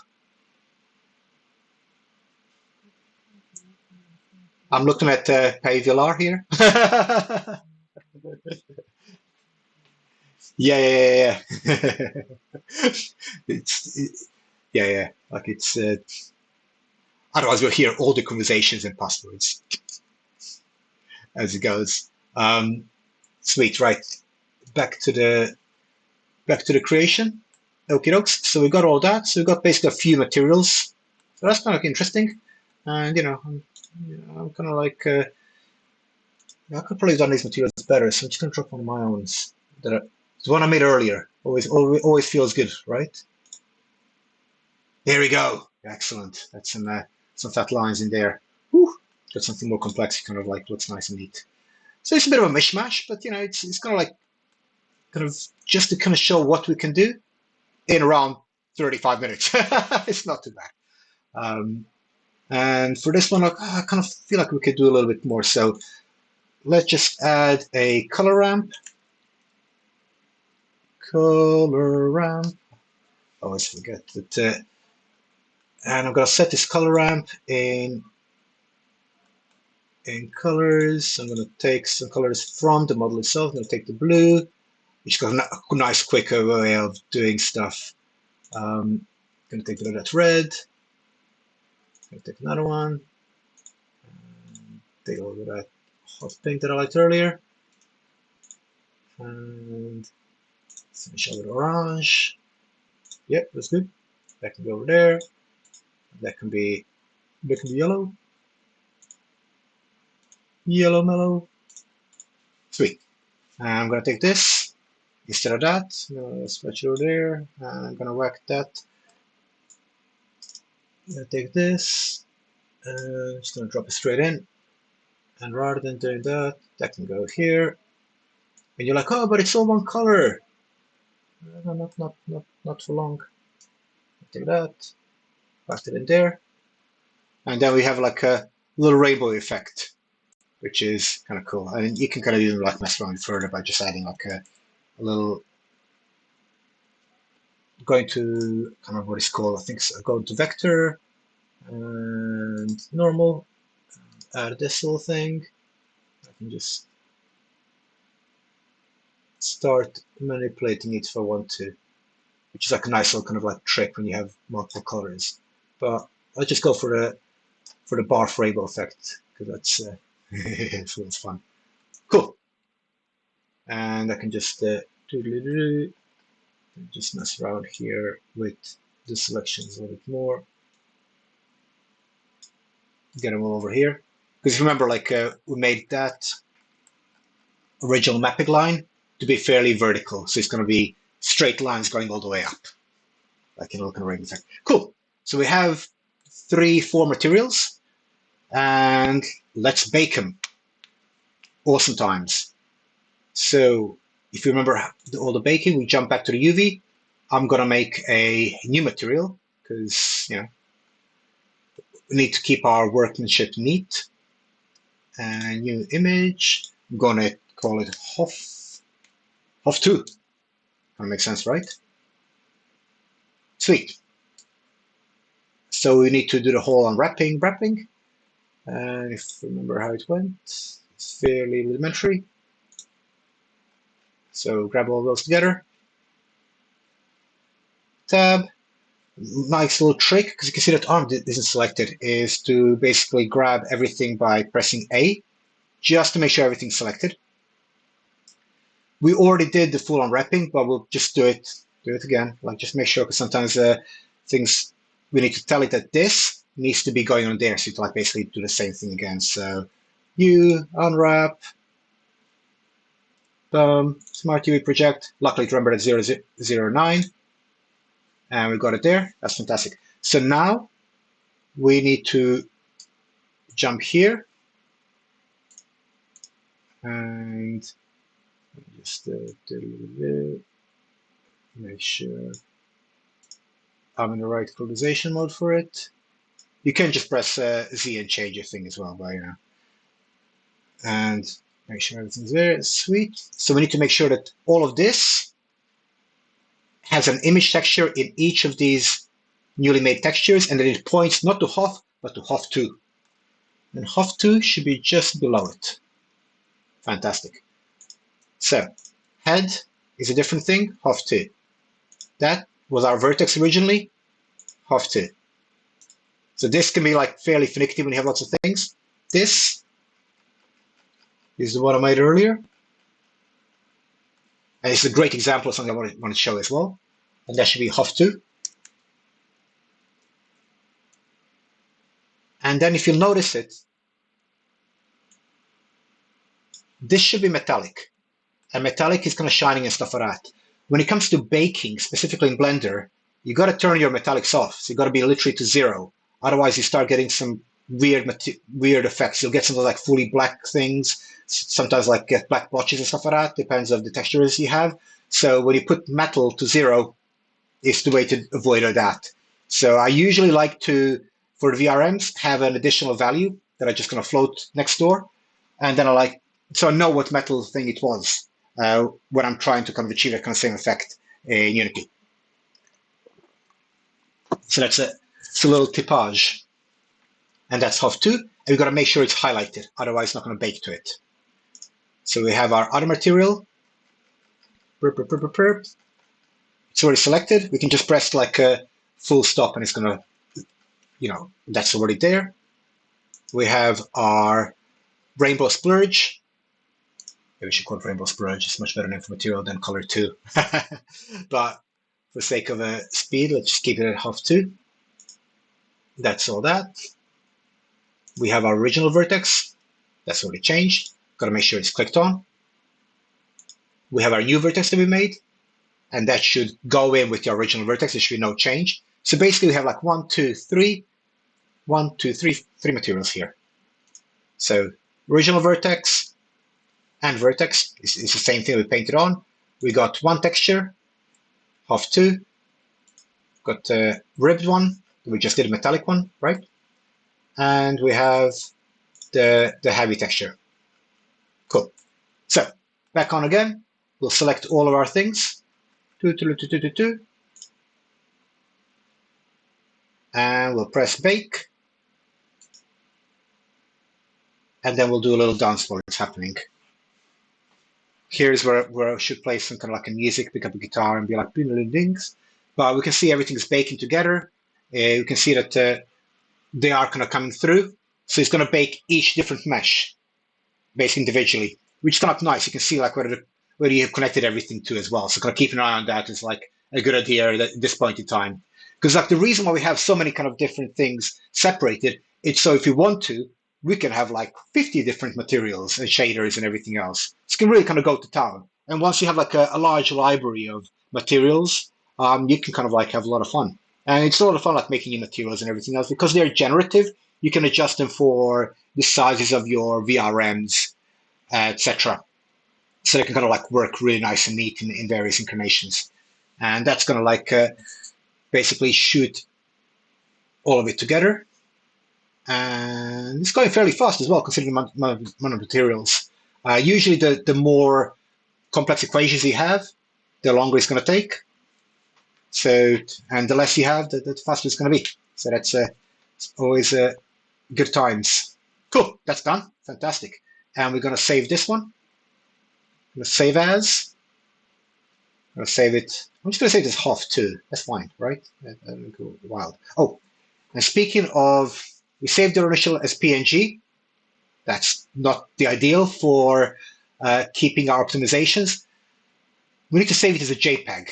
I'm looking at PWR here. Yeah, yeah, yeah, yeah. Yeah, yeah. Like it's otherwise we'll hear all the conversations and passwords as it goes. Sweet, right? Back to the back to the creation. Okay, dokes. So we got all that. So we got basically a few materials. So that's kind of interesting. And I'm kind of like I could probably have done these materials better. So I'm just gonna drop one of my own. The one I made earlier. Always feels good, right? There we go. Excellent. That's some fat lines in there. Whew. Got something more complex. Kind of like looks nice and neat. So it's a bit of a mishmash, but it's kind of like kind of just to kind of show what we can do in around 35 minutes. It's not too bad. Um, and for this one, I kind of feel like we could do a little bit more. So let's just add a color ramp. Color ramp. I always forget that. And I'm going to set this color ramp in colors. I'm going to take some colors from the model itself. I'm going to take the blue, which got a nice, quicker way of doing stuff. Going to take that red. Going to take another one. Take a little bit of that hot pink that I liked earlier. And finish up with orange. Yep, that's good. That can go over there. That can be yellow. Yellow mellow. Sweet. And I'm going to take this. Instead of that, I'm going to switch over there. And I'm going to whack that. I'm going to take this. And just going to drop it straight in. And rather than doing that, that can go here. And you're like, oh, but it's all one color. No, not for long. Take that. Paste it in there. And then we have like a little rainbow effect, which is kind of cool. And you can kind of even like mess around further by just adding like a little, going to, I can't remember what it's called. I think it's going to vector and normal, add this little thing. I can just start manipulating it if I want to, which is like a nice little kind of like trick when you have multiple colors. But I'll just go for the barf rainbow effect because that's so it's fun. Cool. And I can just just mess around here with the selections a little bit more. Get them all over here. Because remember, like we made that original mapping line to be fairly vertical. So it's going to be straight lines going all the way up, like in a kind of ring effect. Cool. So we have 3-4 materials, and let's bake them. Awesome times. So if you remember all the baking, we jump back to the UV. I'm going to make a new material because, we need to keep our workmanship neat. And new image. I'm going to call it HOF2. That makes sense, right? Sweet. So we need to do the whole unwrapping. And if you remember how it went, it's fairly rudimentary. So grab all those together. Tab. Nice little trick, because you can see that arm isn't selected, is to basically grab everything by pressing A, just to make sure everything's selected. We already did the full unwrapping, but we'll just do it again. Like just make sure, because sometimes things, we need to tell it that this needs to be going on there. So you like basically do the same thing again. So you unwrap, Smart UV project. Luckily, remember that 009. And we got it there. That's fantastic. So now we need to jump here and just make sure I'm in the right localization mode for it. You can just press Z and change your thing as well, but and make sure everything's there. Sweet. So we need to make sure that all of this has an image texture in each of these newly made textures, and that it points not to HOF, but to HOF2. And HOF2 should be just below it. Fantastic. So, head, is a different thing, HOF2. That was our vertex originally, HOF2. So this can be like fairly finicky when you have lots of things. This is the one I made earlier. And it's a great example of something I want to show as well. And that should be HOF2. And then if you'll notice it, this should be metallic. And metallic is kind of shining and stuff like that. When it comes to baking, specifically in Blender, you got to turn your metallics off. So you got to be literally to 0. Otherwise, you start getting some weird effects. You'll get some like fully black things, sometimes like get black blotches and stuff like that. Depends on the textures you have. So when you put metal to 0, it's the way to avoid that. So I usually like to, for the VRMs, have an additional value that I just kind of float next door. And then so I know what metal thing it was when I'm trying to kind of achieve that kind of same effect in Unity. So that's it's a little typage. And that's HOF2. And we've got to make sure it's highlighted. Otherwise, it's not going to bake to it. So we have our other material. It's already selected. We can just press like a full stop and it's going to, that's already there. We have our rainbow splurge. Maybe we should call it rainbow splurge. It's a much better name for material than color 2. But for the sake of speed, let's just keep it at HOF2. That's all that. We have our original vertex. That's already changed. Got to make sure it's clicked on. We have our new vertex that we made. And that should go in with the original vertex. There should be no change. So basically, we have like 3 materials here. So original vertex and vertex is the same thing we painted on. We got one texture, HOF2. Got the ribbed one. We just did a metallic one, right? And we have the heavy texture. Cool. So back on again. We'll select all of our things. And we'll press bake. And then we'll do a little dance while it's happening. Here's where I should play some kind of like a music, pick up a guitar and be like dings. But we can see everything's baking together. We can see that they are kind of coming through. So it's going to bake each different mesh, basically individually, which is kind of nice. You can see like where you have connected everything to as well. So kind of keeping an eye on that is like a good idea at this point in time. Because like the reason why we have so many kind of different things separated, it's so if you want to, we can have like 50 different materials and shaders and everything else. So you can really kind of go to town. And once you have like a large library of materials, you can kind of like have a lot of fun. And it's a lot of fun like making new materials and everything else because they're generative. You can adjust them for the sizes of your VRMs, etc. So they can kind of like work really nice and neat in various incarnations. And that's going to like basically shoot all of it together. And it's going fairly fast as well, considering the amount of materials. Usually the more complex equations you have, the longer it's going to take. So, and the less you have, the faster it's going to be. So that's always good times. Cool, that's done. Fantastic. And we're going to save this one. I'm going to save as. I'm going to save it. I'm just going to save this HOF2. That's fine, right? Go wild. Oh, and speaking of, we saved the initial as PNG. That's not the ideal for keeping our optimizations. We need to save it as a JPEG.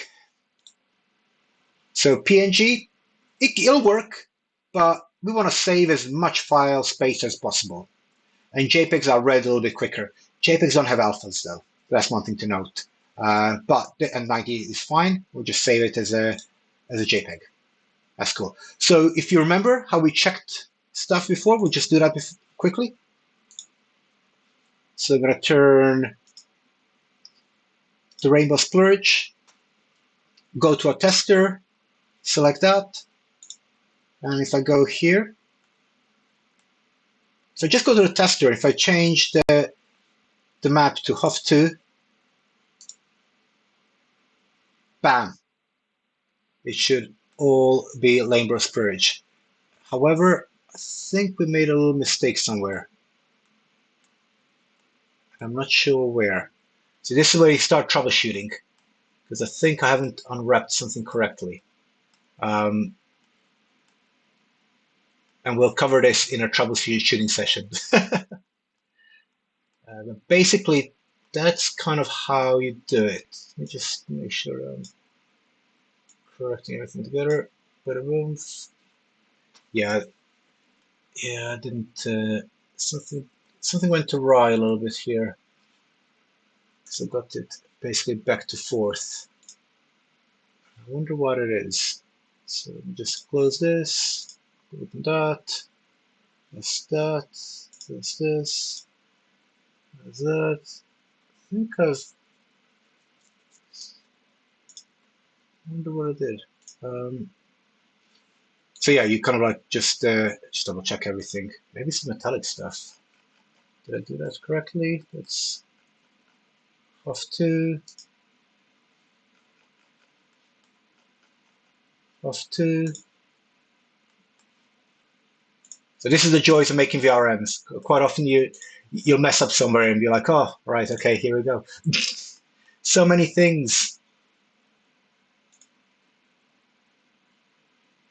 So PNG, it'll work, but we want to save as much file space as possible. And JPEGs are read a little bit quicker. JPEGs don't have alphas though. That's one thing to note. But and 90 is fine. We'll just save it as a JPEG. That's cool. So if you remember how we checked stuff before, we'll just do that quickly. So I'm going to turn the rainbow splurge, go to a tester, select that. And if I go here, so just go to the tester. If I change the map to HOF2, bam, it should all be rainbow splurge. However, I think we made a little mistake somewhere. I'm not sure where. So this is where you start troubleshooting. because I think I haven't unwrapped something correctly. And we'll cover this in a troubleshooting session. But basically, that's kind of how you do it. Let me just make sure I'm correcting everything together. But yeah, yeah, I didn't. Something went awry a little bit here. So I got it basically back to fourth. I wonder what it is. So let me just close this, open that, that's that, that's this, that's that. I think I wonder what I did. So yeah, you kind of like just double check everything. Maybe some metallic stuff. Did I do that correctly? That's off two, off two. So this is the joys of making VRMs. Quite often you'll mess up somewhere and be like, oh, right, okay, here we go. So many things.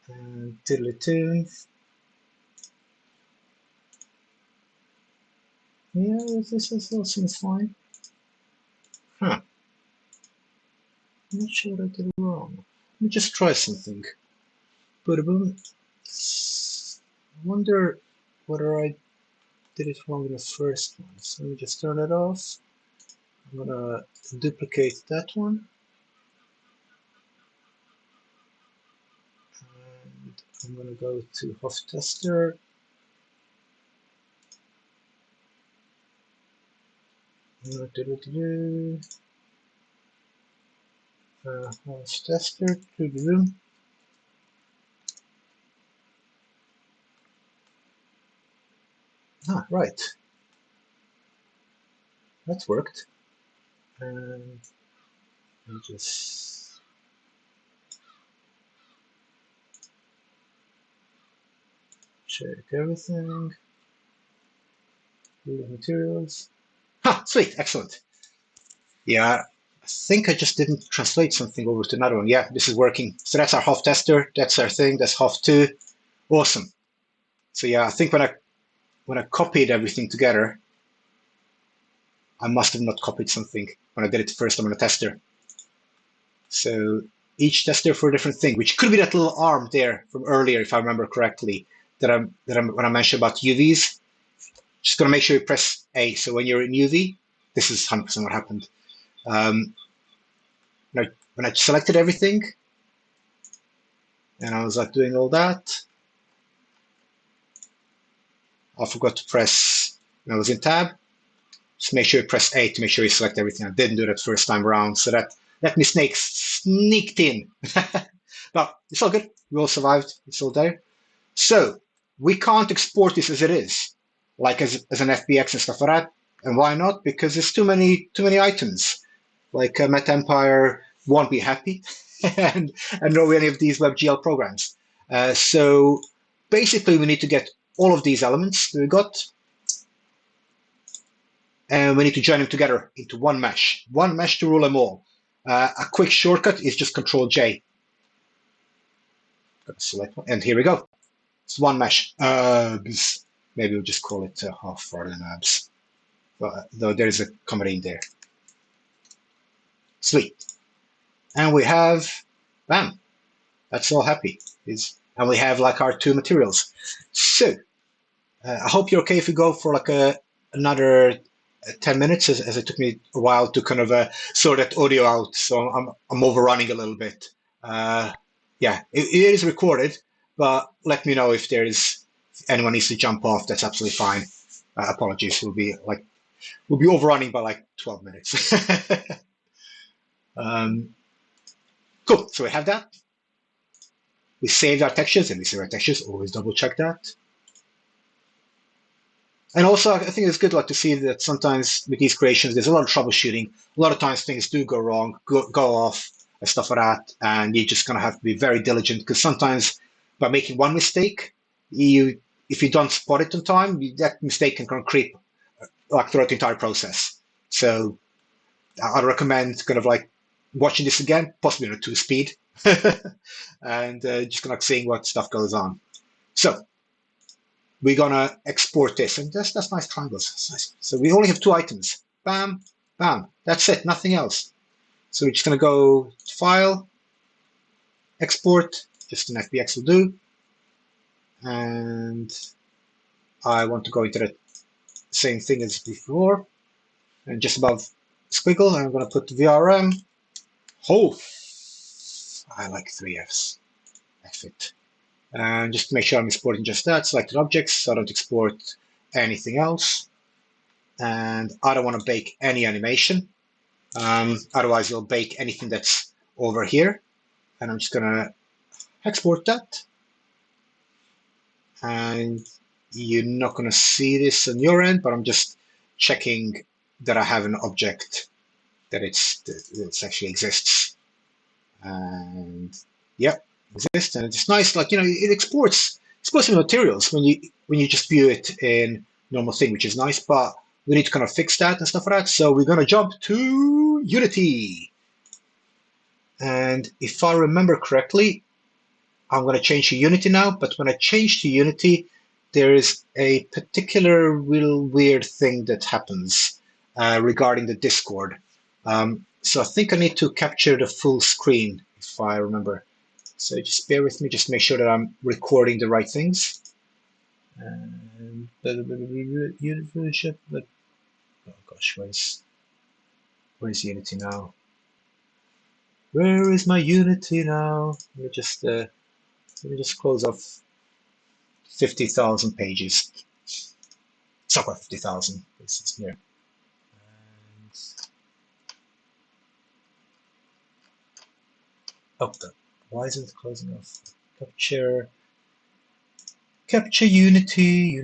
And tiddly-too. Yeah, this all seems fine. Huh. I'm not sure what I did wrong. Let me just try something. Boom. I wonder whether I did it wrong in the first one. So let me just turn it off. I'm gonna duplicate that one. And I'm gonna go to host tester. Host tester. Ah, right. That worked. And I'll just check everything. Materials. Ha! Sweet, excellent. Yeah, I think I just didn't translate something over to another one. Yeah, this is working. So that's our Hof tester. That's our thing. That's Hof 2. Awesome. So yeah, I think when I copied everything together, I must have not copied something when I did it the first time on a tester. So each tester for a different thing, which could be that little arm there from earlier, if I remember correctly, when I mentioned about UVs. Just gonna make sure you press A. So when you're in UV, this is 100% what happened. When I selected everything and I was like doing all that, I forgot to press when I was in tab. Just make sure you press A to make sure you select everything. I didn't do that first time around, so that mistake sneaked in. But it's all good. We all survived. It's all there. So we can't export this as it is, like as an FBX and stuff like that. And why not? Because there's too many items. Like Meta Empire won't be happy and know any of these WebGL programs. So basically, we need to get all of these elements that we got, and we need to join them together into one mesh to rule them all. A quick shortcut is just Control J. Select one, and here we go. It's one mesh. Maybe we'll just call it half rather than abs. But, though there's a comma in there. Sweet. And we have, bam, that's all happy. And we have like our two materials. So I hope you're okay if we go for like another 10 minutes, as it took me a while to kind of sort that audio out. So I'm overrunning a little bit. Yeah, it is recorded, but let me know if anyone needs to jump off. That's absolutely fine. Apologies. We'll be overrunning by like 12 minutes. Cool. So we have that. We saved our textures, and we save our textures. Always double check that. And also, I think it's good to see that sometimes with these creations, there's a lot of troubleshooting. A lot of times things do go wrong, go off, and stuff like that. And you're just going to have to be very diligent, because sometimes by making one mistake, if you don't spot it on time, that mistake can kind of creep throughout the entire process. So I'd recommend kind of watching this again, possibly on a 2-speed, and just kind of seeing what stuff goes on. So we're gonna export this, and that's nice triangles. That's nice. So we only have 2 items. Bam, bam. That's it. Nothing else. So we're just gonna go File, Export. Just an FBX will do. And I want to go into the same thing as before, and just above squiggle, I'm gonna put VRM. Oh, I like 3 Fs. F it. And just to make sure I'm exporting just that, selected objects, so I don't export anything else. And I don't want to bake any animation. Otherwise, you'll bake anything that's over here. And I'm just going to export that. And you're not going to see this on your end, but I'm just checking that I have an object that it actually exists. And yep, exists, and it's nice. Like, it exports the materials when you just view it in normal thing, which is nice. But we need to kind of fix that and stuff like that. So we're going to jump to Unity. And if I remember correctly, I'm going to change to Unity now. But when I change to Unity, there is a particular real weird thing that happens regarding the Discord. So I think I need to capture the full screen, if I remember. So just bear with me, just make sure that I'm recording the right things. And oh gosh, where's Unity now? Where is my Unity now? Let me just close off 50,000 pages. It's not quite 50,000. This is here. Oh, why isn't it closing off? Capture Unity.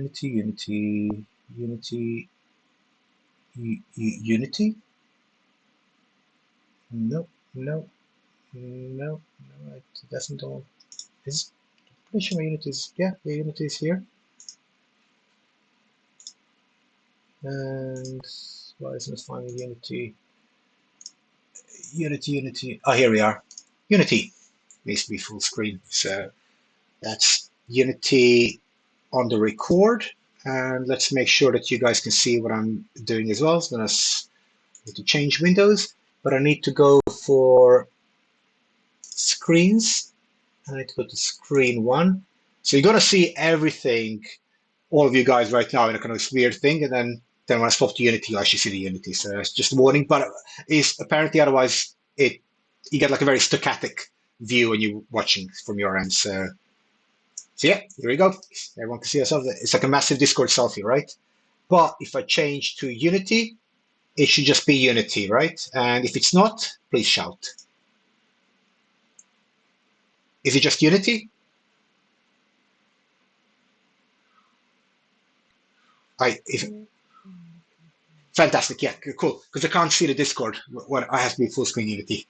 Unity? No, it doesn't all. Is pretty sure Unity is, yeah, the Unity is here. And why isn't it finding Unity? Unity. Oh, here we are. Unity needs to be full screen. So that's Unity on the record. And let's make sure that you guys can see what I'm doing as well. I'm going to change windows, but I need to go for screens. I need to go to screen 1. So you're going to see everything, all of you guys right now, in a kind of weird thing. And then when I swap to Unity, you actually see the Unity. So it's just a warning, but is apparently otherwise you get like a very stochastic view when you're watching from your end. So yeah, here we go. Everyone can see ourselves. It's like a massive Discord selfie, right? But if I change to Unity, it should just be Unity, right? And if it's not, please shout. Is it just Unity? Fantastic, yeah, cool. Because I can't see the Discord when I have to be full screen Unity.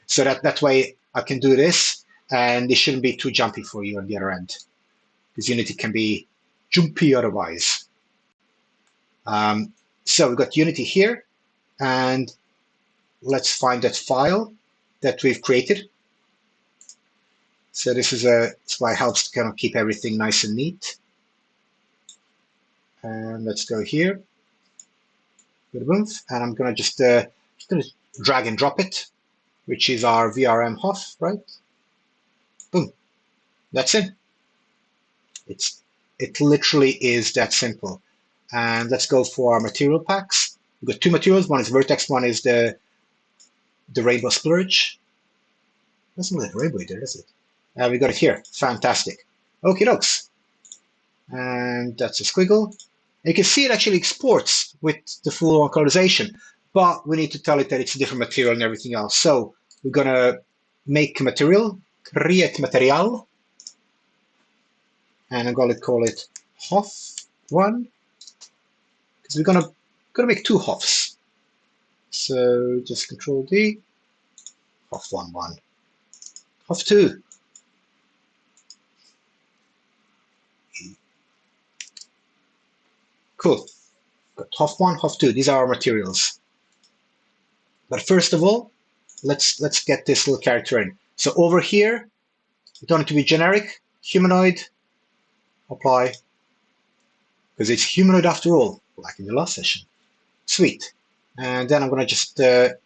So that way I can do this, and it shouldn't be too jumpy for you on the other end. Because Unity can be jumpy otherwise. So we've got Unity here, and let's find that file that we've created. So this is why it helps to kind of keep everything nice and neat. And let's go here. And I'm going to just drag and drop it, which is our VRM HOF, right? Boom. That's it. It literally is that simple. And let's go for our material packs. We've got 2 materials. One is Vertex, one is the rainbow splurge. Doesn't look like rainbow there, does it? We got it here. Fantastic. Okie dokes. And that's a squiggle. And you can see it actually exports with the full colorization, but we need to tell it that it's a different material and everything else. So we're going to make a material, create material, and I'm going to call it HOF1, because we're going to make 2 HOFs. So just Control D, HOF1, HOF2. Cool. Got HOF1, HOF2. These are our materials. But first of all, let's get this little character in. So over here, we don't need to be generic. Humanoid, apply, because it's humanoid after all, like in the last session. Sweet. And then I'm going to just go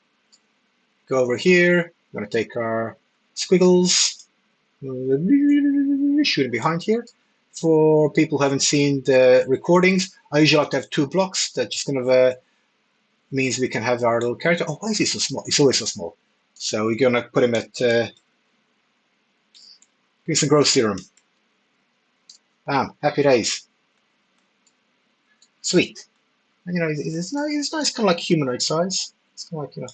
over here. I'm going to take our squiggles, shooting behind here. For people who haven't seen the recordings, I usually like to have 2 blocks. That just kind of means we can have our little character. Oh, why is he so small? He's always so small. So we're going to put him at Peace and growth serum. Bam, happy days. Sweet. And it's nice, kind of like humanoid size. It's kind of like,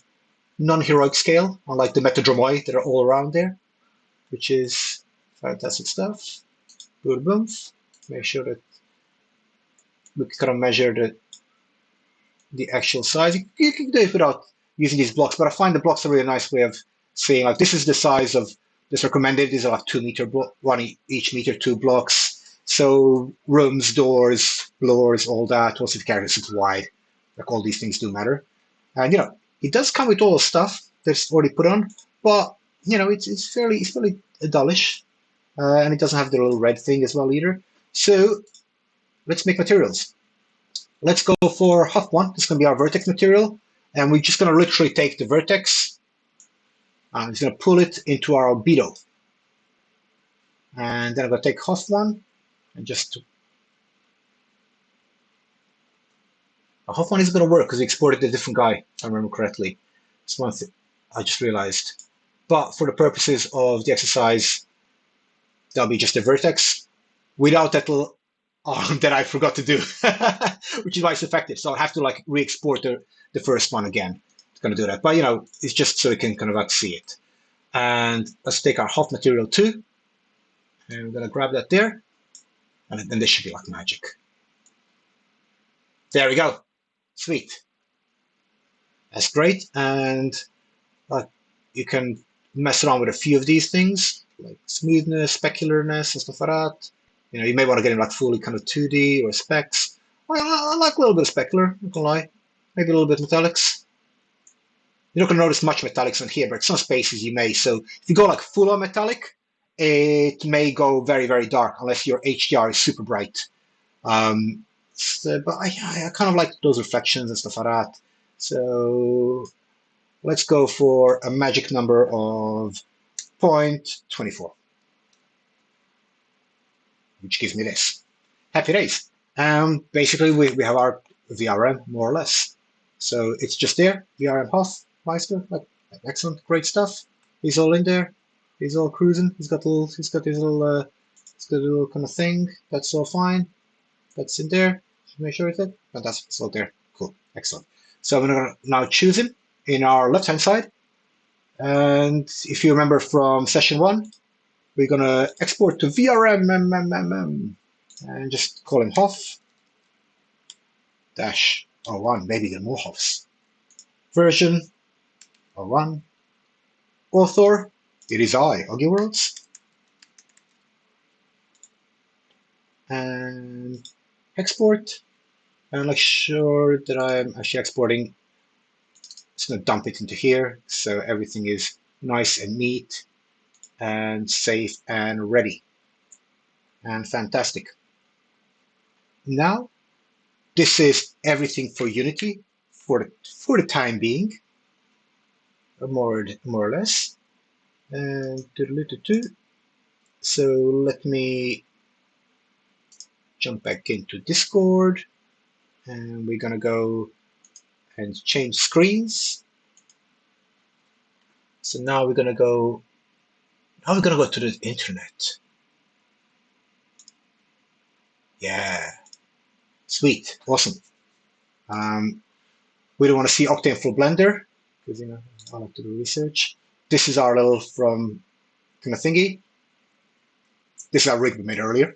non-heroic scale, unlike the metadromoi that are all around there, which is fantastic stuff. Good boom. Make sure that we can kind of measure the actual size. You can do it without using these blocks, but I find the blocks a really nice way of saying, like, this is the size of this recommended. These are like 2 meter, one each meter, 2 blocks. So rooms, doors, floors, all that. Also, if characters it's wide, like all these things do matter. And it does come with all the stuff that's already put on, but it's fairly dullish, and it doesn't have the little red thing as well either. So let's make materials. Let's go for Huff one. This is going to be our Vertex material, and we're just going to literally take the Vertex. I'm just going to pull it into our albedo, and then I'm going to take Huff one and just. Huff one is going to work because we exported a different guy, if I remember correctly. It's one thing I just realized. But for the purposes of the exercise, that'll be just a Vertex without that little arm that I forgot to do, which is why it's effective. So I'll have to like re-export the first one again. It's going to do that. But it's just so you can kind of like see it. And let's take our Huff material 2. And we're going to grab that there. And then this should be like magic. There we go. Sweet. That's great. And you can mess around with a few of these things, like smoothness, specularness, and stuff like that. You may want to get in like fully kind of 2D or specs. I like a little bit of specular, not gonna lie. Maybe a little bit of metallics. You're not gonna notice much metallics on here, but some spaces you may. So if you go like full on metallic, it may go very, very dark unless your HDR is super bright. But I kind of like those reflections and stuff like that. So let's go for a magic number of 0.24, which gives me this. Happy days. Basically, we have our VRM, more or less. So it's just there, VRM Huff, Meister, like excellent, great stuff. He's all in there. He's all cruising. He's got his little kind of thing. That's all fine. That's in there. Just make sure it's it. Fantastic. It's all there. Cool. Excellent. So I'm going to now choose him in our left-hand side. And if you remember from session 1, we're going to export to VRM and just call him Huff -01. Maybe there are more Huffs. Version 01. Author, it is I, Oggy Worlds. And export. And make sure that I'm actually exporting. Just going to dump it into here so everything is nice and neat and safe and ready. And fantastic. Now, this is everything for Unity for the time being, more or less. And so let me jump back into Discord, and we're gonna go and change screens. So now we're gonna go to the internet. Yeah, sweet, awesome. We don't want to see Octane full Blender because I like to do research. This is our little from kind of thingy. This is our rig we made earlier,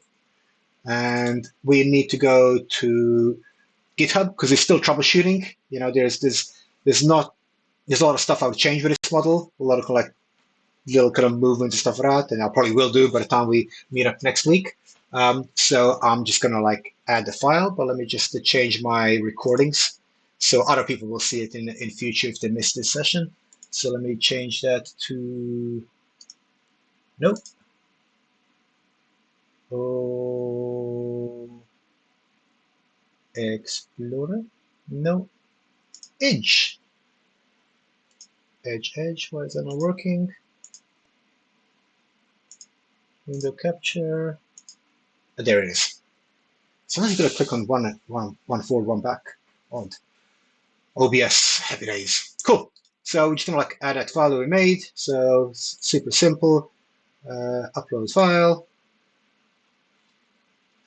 and we need to go to GitHub because it's still troubleshooting. There's a lot of stuff I would change with this model. A lot of like little kind of movements and stuff like that, and I probably will do by the time we meet up next week. So I'm just gonna like add the file, but let me just change my recordings so other people will see it in future if they missed this session. So let me change that to, nope. Oh, Explorer, no, Edge. Edge, why is that not working? Window capture, there it is. Sometimes you gotta click on one forward, one back. Odd. OBS, happy days. Cool. So we're just gonna like add that file that we made. So super simple. Upload file,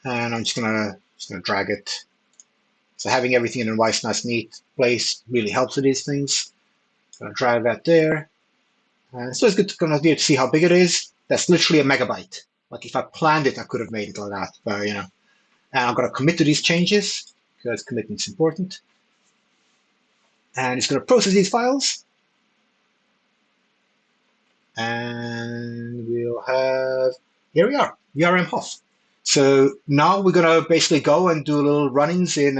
and I'm just gonna drag it. So having everything in a nice neat place really helps with these things. Gonna drag that there. So it's good to kind of be able to see how big it is. That's literally a megabyte. Like if I planned it, I could have made it like that. But you know, and I'm gonna commit to these changes because commitment's important. And it's gonna process these files. And we'll have, here we are, VRM Hof. So now we're going to basically go and do little runnings in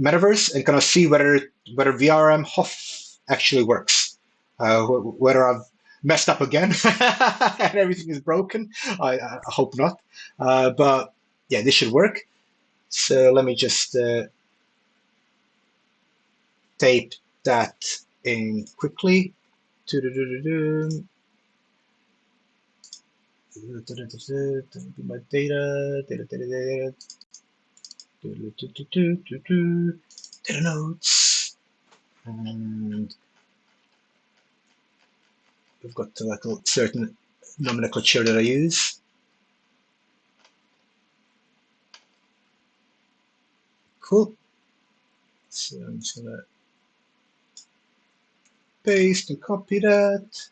metaverse and kind of see whether VRM Hof actually works. Whether I've messed up again and everything is broken. I hope not. But yeah, this should work. So let me just tape that in quickly. My data notes, and we've got like a certain nomenclature that I use. Cool. So I'm just gonna paste and copy that,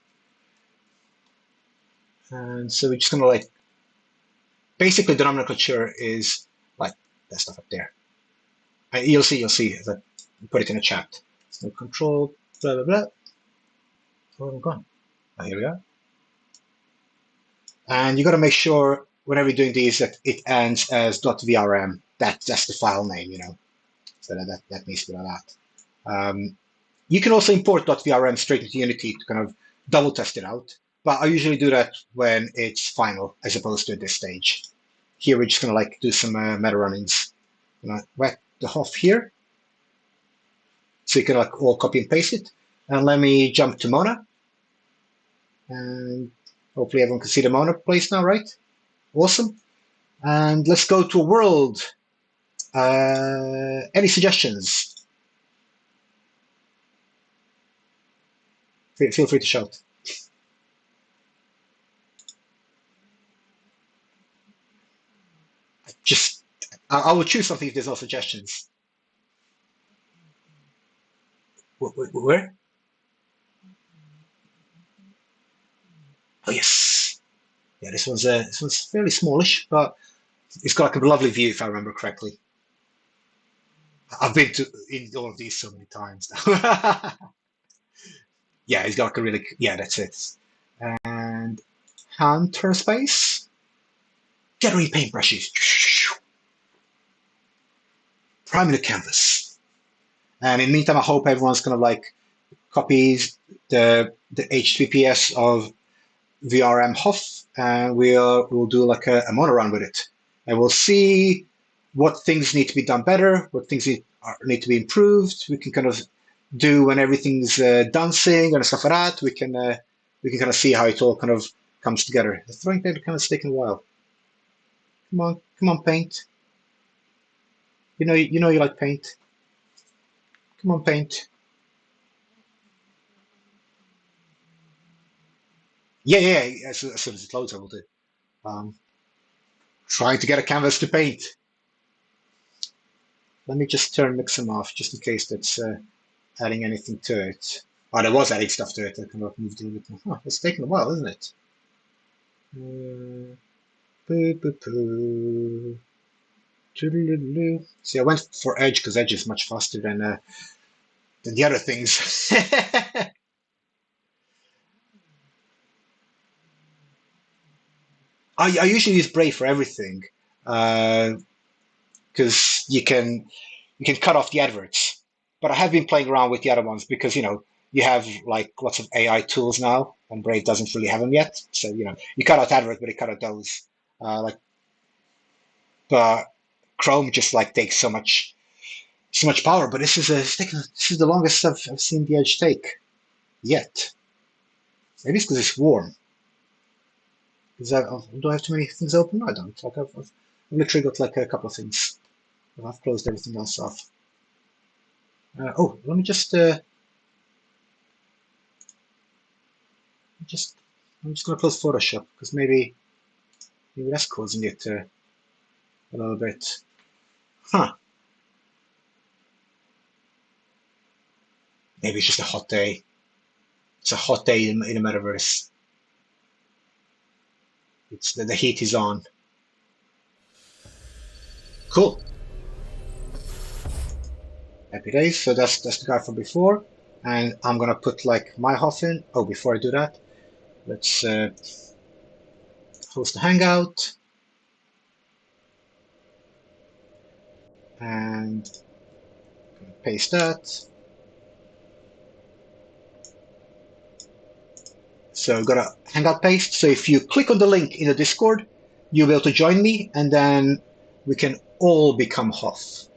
and so we're just gonna like basically the nomenclature is like that stuff up there. You'll see as I put it in a chat. So control blah blah blah. Oh, I'm gone. Oh, here we are. And you got to make sure whenever you're doing these that it ends as .vrm. That's the file name, you know. So that needs to be like that. You can also import .vrm straight into Unity to kind of double test it out. But I usually do that when it's final, as opposed to at this stage. Here we're just gonna like do some meta runnings. Whack the Hof here, so you can like all copy and paste it. And let me jump to Mona, and hopefully everyone can see the Mona place now, right? Awesome. And let's go to a world. Any suggestions? Feel free to shout. I will choose something if there's no suggestions. Where? Oh yes. Yeah, this one's fairly smallish, but it's got like a lovely view if I remember correctly. I've been to in all of these so many times now. Yeah, it's got like a really, yeah, that's it. And Hunter Space. Gathering paintbrushes. Priming the canvas. And in the meantime, I hope everyone's kind of like copies the HTTPS of VRM Hof, and we'll do like a monorun with it, and we'll see what things need to be done better, what things need to be improved. We can kind of do when everything's dancing and stuff like that. We can kind of see how it all kind of comes together. The throwing paper kind of taking a while. Come on, paint. You know you like paint. Come on, paint. Yeah. As soon as it loads, I will do. Um, Trying to get a canvas to paint. Let me just turn Mixam off, just in case that's adding anything to it. Oh, there was adding stuff to it. I kind of moved a little bit. Oh, it's taken a while, isn't it? See, I went for Edge because Edge is much faster than the other things. I usually use Brave for everything because you can cut off the adverts. But I have been playing around with the other ones because you have like lots of AI tools now, and Brave doesn't really have them yet. So you cut out adverts, but it cut out those. Like, but Chrome just like takes so much power. But this is the longest I've seen the Edge take yet. Maybe it's because it's warm. Do I have too many things open? No, I don't. Like I've literally got like a couple of things. I've closed everything else off. Oh, let me just I'm just gonna close Photoshop because maybe that's causing it a little bit. Huh? Maybe it's just a hot day. It's a hot day in the metaverse. It's the heat is on. Cool. Happy days. So that's the guy from before, and I'm gonna put like my Hoff in. Oh, before I do that, let's host a hangout and paste that. So I've got a hangout paste. So if you click on the link in the Discord, you'll be able to join me, and then we can all become Hoff.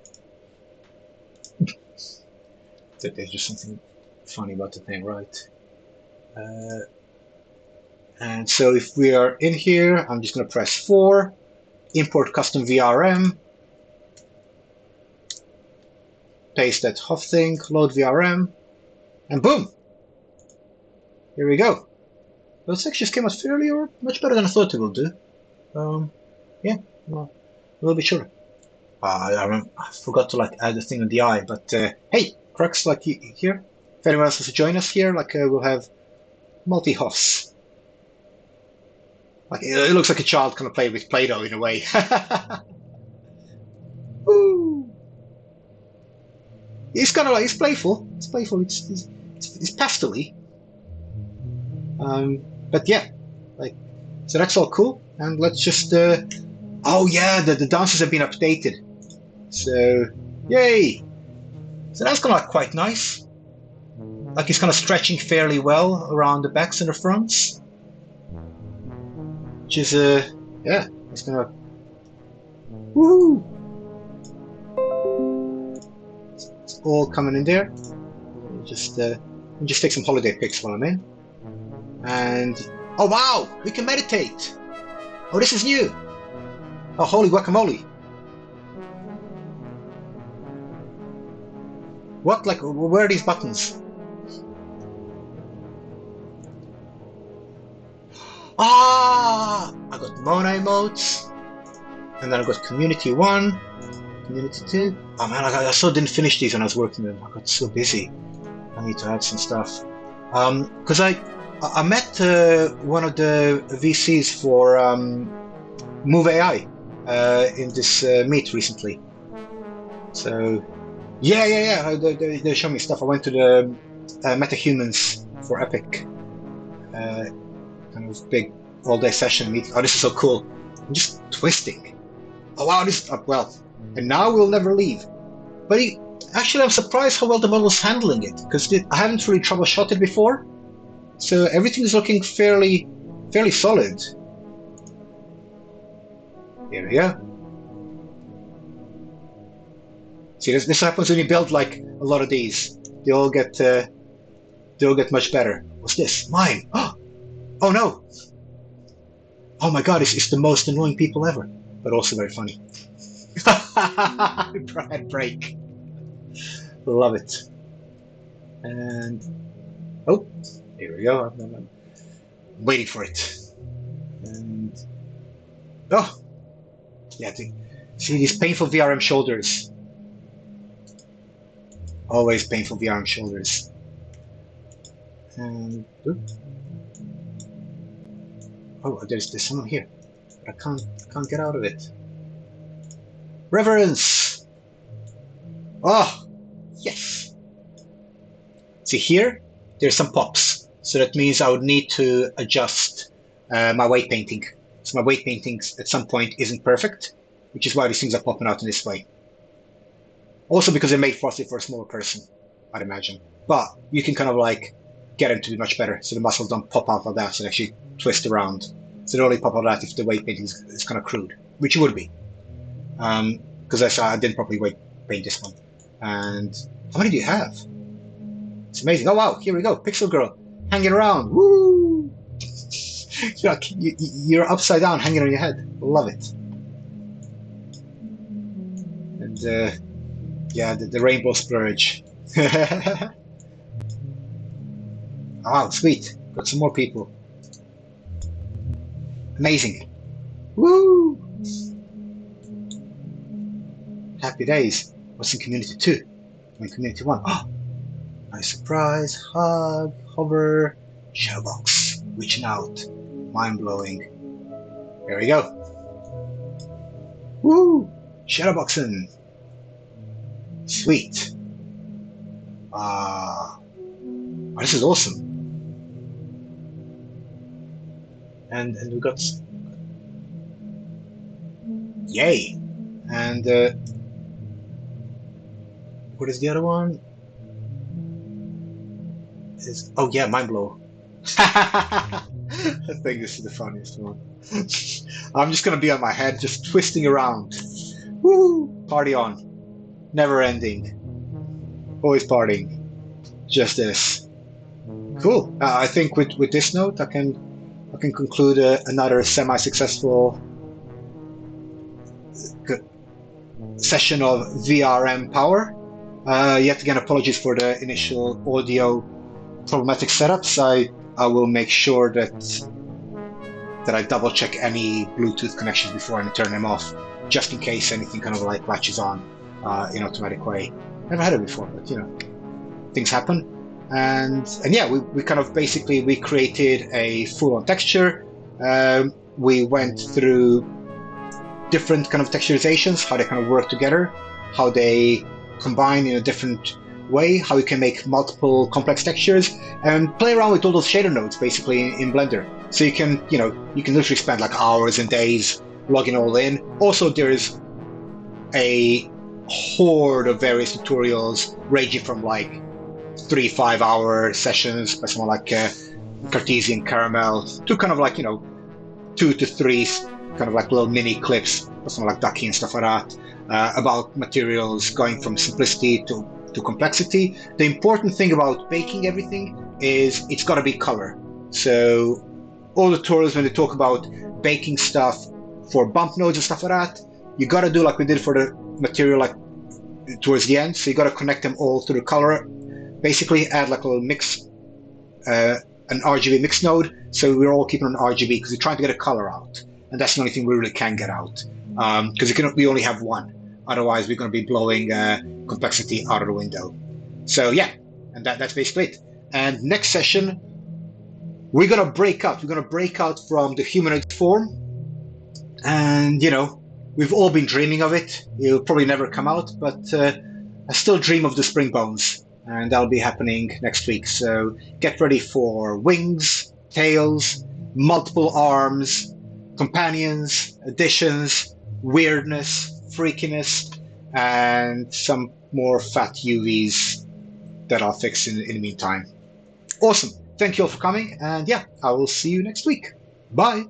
There's just something funny about the thing, right? And so if we are in here, I'm just going to press 4, import custom VRM, paste that Hoff thing, load VRM, and boom! Here we go. Those sections came out fairly or much better than I thought it would do. Yeah, well, a little bit shorter. I forgot to like add the thing on the eye, but hey, Crux, like here, if anyone else wants to join us here, like we'll have multi-Hoffs. Like it looks like a child kind of play with Play-Doh in a way. Woo! It's kind of like it's playful. It's playful. It's pastel-y. But yeah, like so that's all cool. And let's just oh yeah, the dances have been updated. So yay! So that's kind of like quite nice. Like it's kind of stretching fairly well around the backs and the fronts, which is yeah, it's gonna woohoo! It's all coming in there. Just take some holiday pics while I'm in. And oh wow, we can meditate. Oh, this is new. Oh, holy guacamole! What? Like, where are these buttons? Ah! I got Mona emotes, and then I got Community 1, Community 2. Oh man, I still didn't finish these when I was working on them. I got so busy. I need to add some stuff. Because I met one of the VCs for Move AI in this meet recently. So yeah. They show me stuff. I went to the MetaHumans for Epic, kind of big all-day session meet. Oh, this is so cool! I'm just twisting. Oh wow, this well, and now we'll never leave. But actually, I'm surprised how well the model's handling it because I haven't really troubleshot it before. So everything is looking fairly solid. Here we go. See, this happens when you build like a lot of these. They all get much better. What's this? Mine. Oh no! Oh my god! It's the most annoying people ever, but also very funny. Break. Love it. And oh, here we go. I'm waiting for it. And oh, yeah. See these painful VRM shoulders. Always painful VRM shoulders. And oh, there's someone here. I can't get out of it. Reverence. Oh, yes. See here, there's some pops. So that means I would need to adjust my weight painting. So my weight painting at some point isn't perfect, which is why these things are popping out in this way. Also because they're made for a smaller person, I'd imagine. but you can kind of like get them to be much better. So the muscles don't pop out like that, so they actually twist around. So they only pop out that if the weight painting is kind of crude, which it would be. Because I didn't properly weight paint this one. And how many do you have? It's amazing. Oh wow, here we go. Pixel Girl hanging around. Woo! You're upside down hanging on your head. Love it. And yeah, the rainbow splurge. Wow, sweet. Got some more people. Amazing. Woo! Happy days. What's in community 2? I'm in community 1. Oh, nice surprise. Hug, hover, shadowbox. Reaching out. Mind blowing. There we go. Woo! Shadowboxing. Sweet. Oh, this is awesome. And we got yay. And what is the other one? Is oh yeah, mind blow. I think this is the funniest one. I'm just gonna be on my head, just twisting around. Woo! Party on. Never ending. Always partying. Just this. Cool. I think with this note, I can conclude another semi-successful session of VRM Power. Yet again, apologies for the initial audio problematic setups. I will make sure that I double check any Bluetooth connections before I turn them off, just in case anything kind of like latches on in automatic way. Never had it before, but you know, things happen. And yeah, we kind of basically we created a full-on texture. We went through different kind of texturizations, how they kind of work together, how they combine in a different way, how you can make multiple complex textures, and play around with all those shader nodes basically in Blender. So you can literally spend like hours and days logging all in. Also, there is a horde of various tutorials ranging from like 3-5 hour sessions by someone like Cartesian Caramel to kind of like 2 to 3 kind of like little mini clips by someone like Ducky and stuff like that about materials going from simplicity to complexity. The important thing about baking everything is it's got to be color. So all the tutorials, when they talk about baking stuff for bump nodes and stuff like that, you got to do like we did for the material like towards the end. So you got to connect them all through the color. Basically add like a little mix, an RGB mix node. So we're all keeping on RGB because we're trying to get a color out. And that's the only thing we really can get out. Because we only have one. Otherwise, we're going to be blowing complexity out of the window. So yeah, and that's basically it. And next session, we're going to break out. We're going to break out from the humanoid form. And, we've all been dreaming of it. It'll probably never come out, but I still dream of the spring bones. And that'll be happening next week. So get ready for wings, tails, multiple arms, companions, additions, weirdness, freakiness, and some more fat UVs that I'll fix in the meantime. Awesome. Thank you all for coming. And yeah, I will see you next week. Bye.